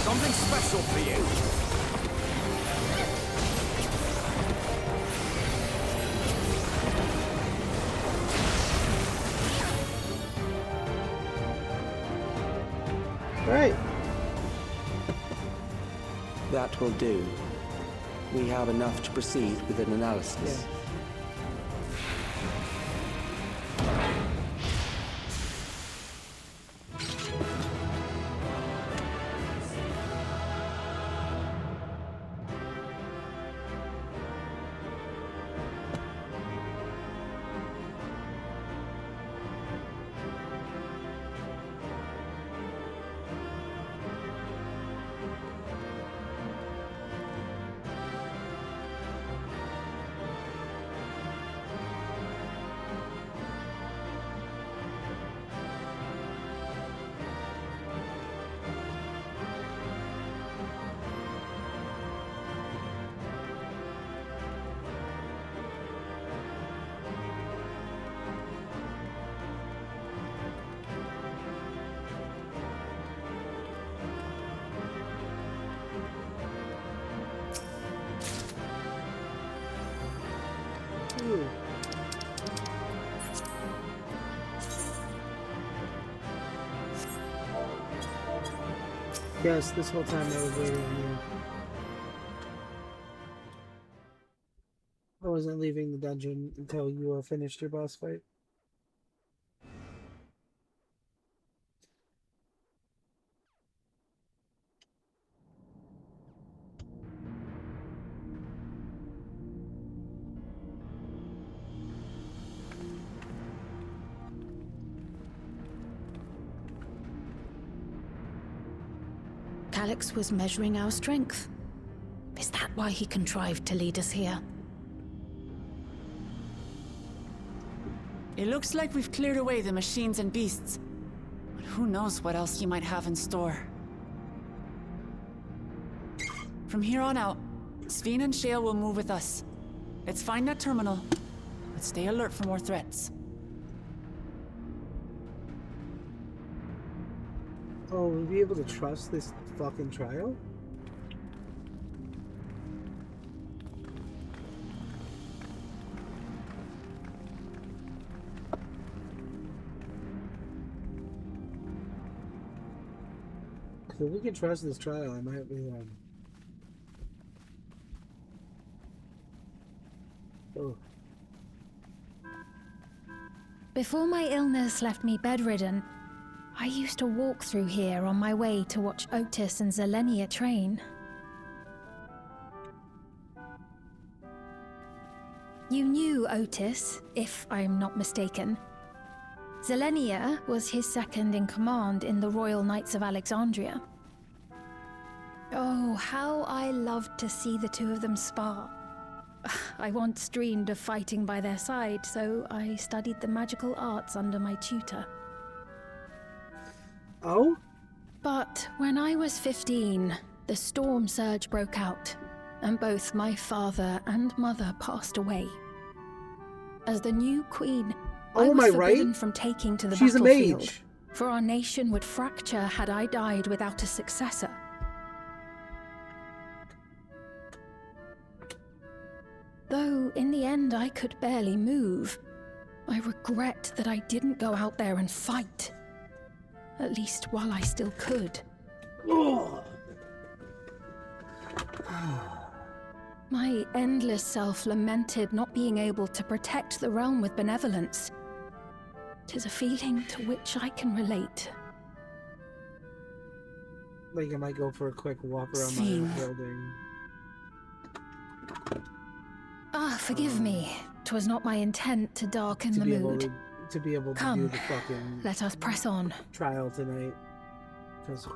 Something special for you. Right. That will do. We have enough to proceed with an analysis. Yeah. Yes, this whole time I was waiting on you. I wasn't leaving the dungeon until you finished your boss fight. Calix was measuring our strength. Is that why he contrived to lead us here? It looks like we've cleared away the machines and beasts. But who knows what else he might have in store. From here on out, Sveen and Shale will move with us. Let's find that terminal, but stay alert for more threats. Oh, will we be able to trust this fucking trial? If we can trust this trial, I might be, Oh. Before my illness left me bedridden, I used to walk through here on my way to watch Otis and Zelenia train. You knew Otis, if I'm not mistaken. Zelenia was his second in command in the Royal Knights of Alexandria. Oh, how I loved to see the two of them spar. I once dreamed of fighting by their side, so I studied the magical arts under my tutor. Oh? But when I was 15, the storm surge broke out, and both my father and mother passed away. As the new queen, I was forbidden from taking to the battlefield. She's a mage. For our nation would fracture had I died without a successor. Though in the end I could barely move, I regret that I didn't go out there and fight. At least while I still could. My endless self lamented not being able to protect the realm with benevolence. 'Tis a feeling to which I can relate. Like I might go for a quick walk around my building. Ah, forgive me. 'Twas not my intent to darken the mood. To be able to do the fucking let us press on. Trial tonight. Because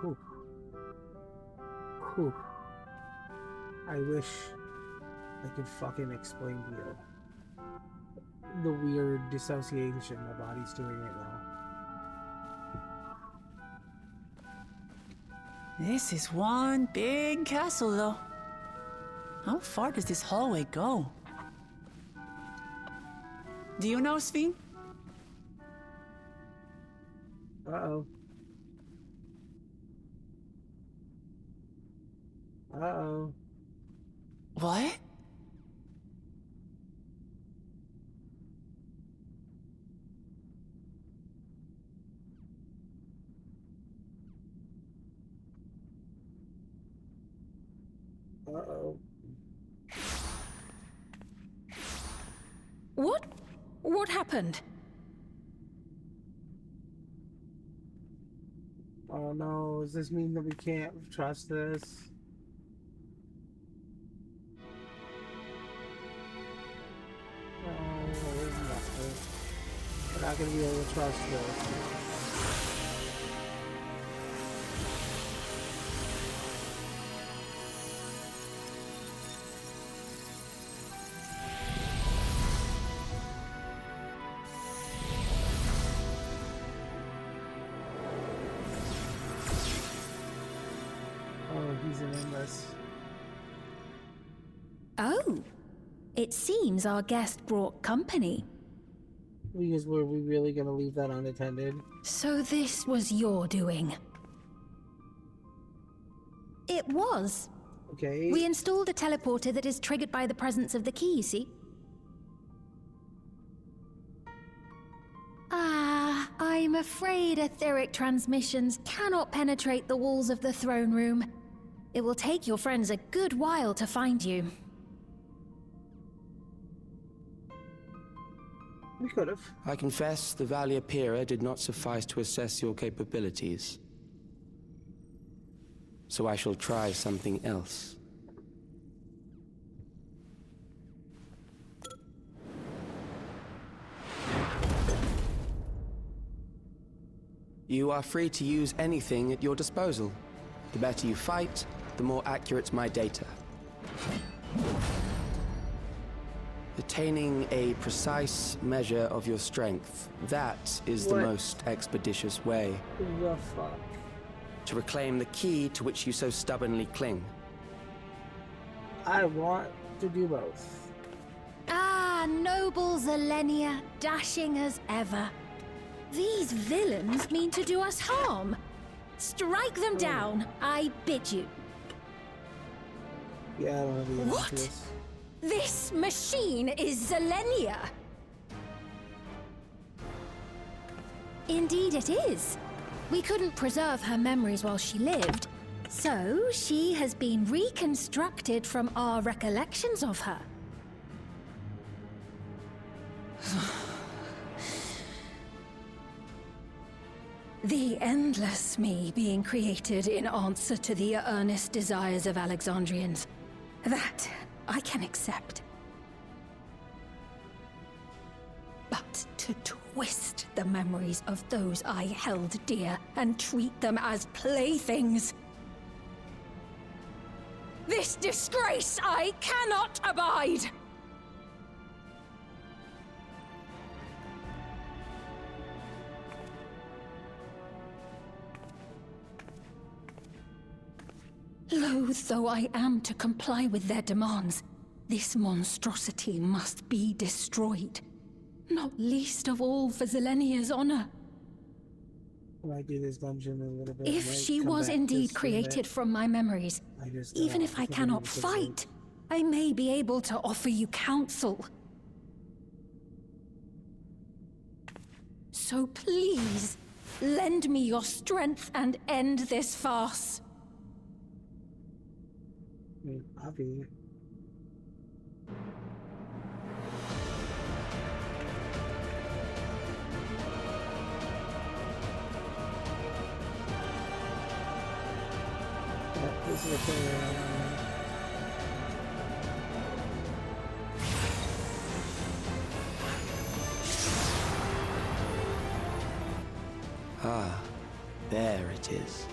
I wish I could fucking explain to you the weird dissociation my body's doing right now. This is one big castle, though. How far does this hallway go? Do you know, Sveen? Uh-oh. Uh-oh. What? Uh-oh. What? What happened? Oh no, does this mean that we can't trust this? No, we're not gonna be able to trust this. Oh, it seems our guest brought company. Because were we really gonna leave that unattended? So this was your doing? It was. Okay. We installed a teleporter that is triggered by the presence of the key, you see? Ah, I I'm afraid etheric transmissions cannot penetrate the walls of the throne room. It will take your friends a good while to find you. We could have. I confess the Valia Pira did not suffice to assess your capabilities. So I shall try something else. You are free to use anything at your disposal. The better you fight, the more accurate my data. Attaining a precise measure of your strength, that is the most expeditious way. The fuck? To reclaim the key to which you so stubbornly cling. I want to do both. Ah, noble Zelenia, dashing as ever. These villains mean to do us harm. Strike them down, I bid you. Yeah, I don't want to be What? this. This machine is Zelenia. Indeed it is. We couldn't preserve her memories while she lived, so she has been reconstructed from our recollections of her. The endless me being created in answer to the earnest desires of Alexandrians. That I can accept. But to twist the memories of those I held dear and treat them as playthings. This disgrace I cannot abide! Loath though I am to comply with their demands, this monstrosity must be destroyed. Not least of all for Zelenia's honor. When I do this dungeon a little bit, If she was indeed created from my memories, even if I cannot fight, I may be able to offer you counsel. So please, lend me your strength and end this farce. I'll be. This is a thing. Ah, there it is.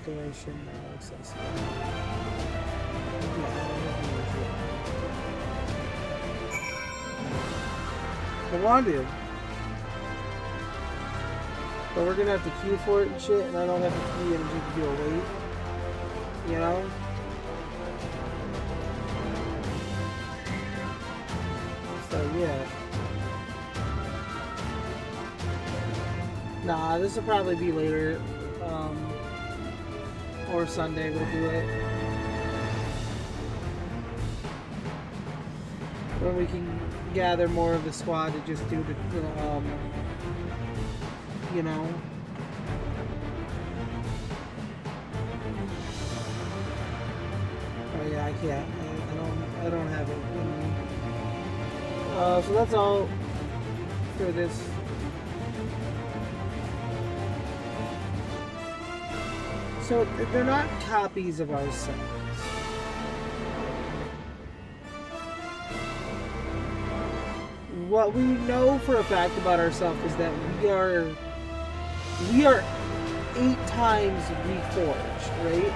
Declaration now accessible. I wanted. But we're gonna have to queue for it and shit, and I don't have the queue energy to do a wait. You know? So yeah. Nah, this will probably be later. Or Sunday we'll do it. When we can gather more of the squad to just do the, you know. Oh yeah, I can't. I don't have it. So that's all for this. So they're not copies of ourselves. What we know for a fact about ourselves is that we are 8 times reforged, right?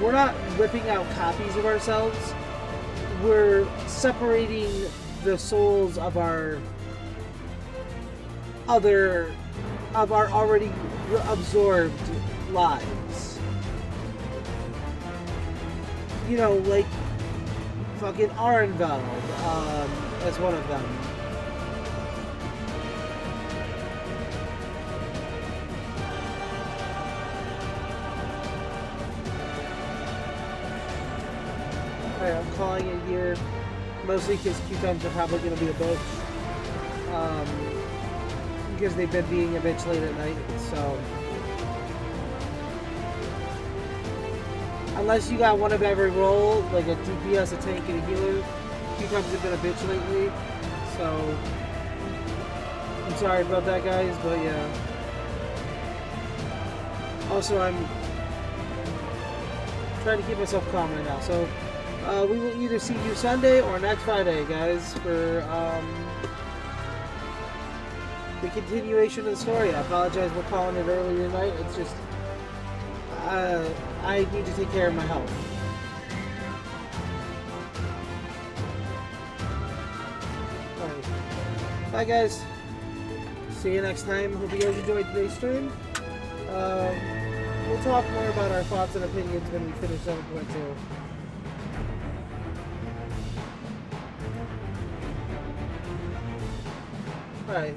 We're not ripping out copies of ourselves. We're separating the souls of our already absorbed lives. You know, like fucking Arenveld, as one of them. here. I'm calling it here. Mostly because Q-Times are probably going to be a bitch. Because they've been being a bitch late at night, so... Unless you got one of every role, like a DPS, a tank, and a healer, Q-Times have been a bitch lately, so... I'm sorry about that, guys, but yeah. Also, I'm trying to keep myself calm right now, so... we will either see you Sunday or next Friday, guys, for the continuation of the story. I apologize for calling it early tonight. It's just I need to take care of my health. Alright. Bye, guys. See you next time. Hope you guys enjoyed today's stream. We'll talk more about our thoughts and opinions when we finish 7.2. Alright.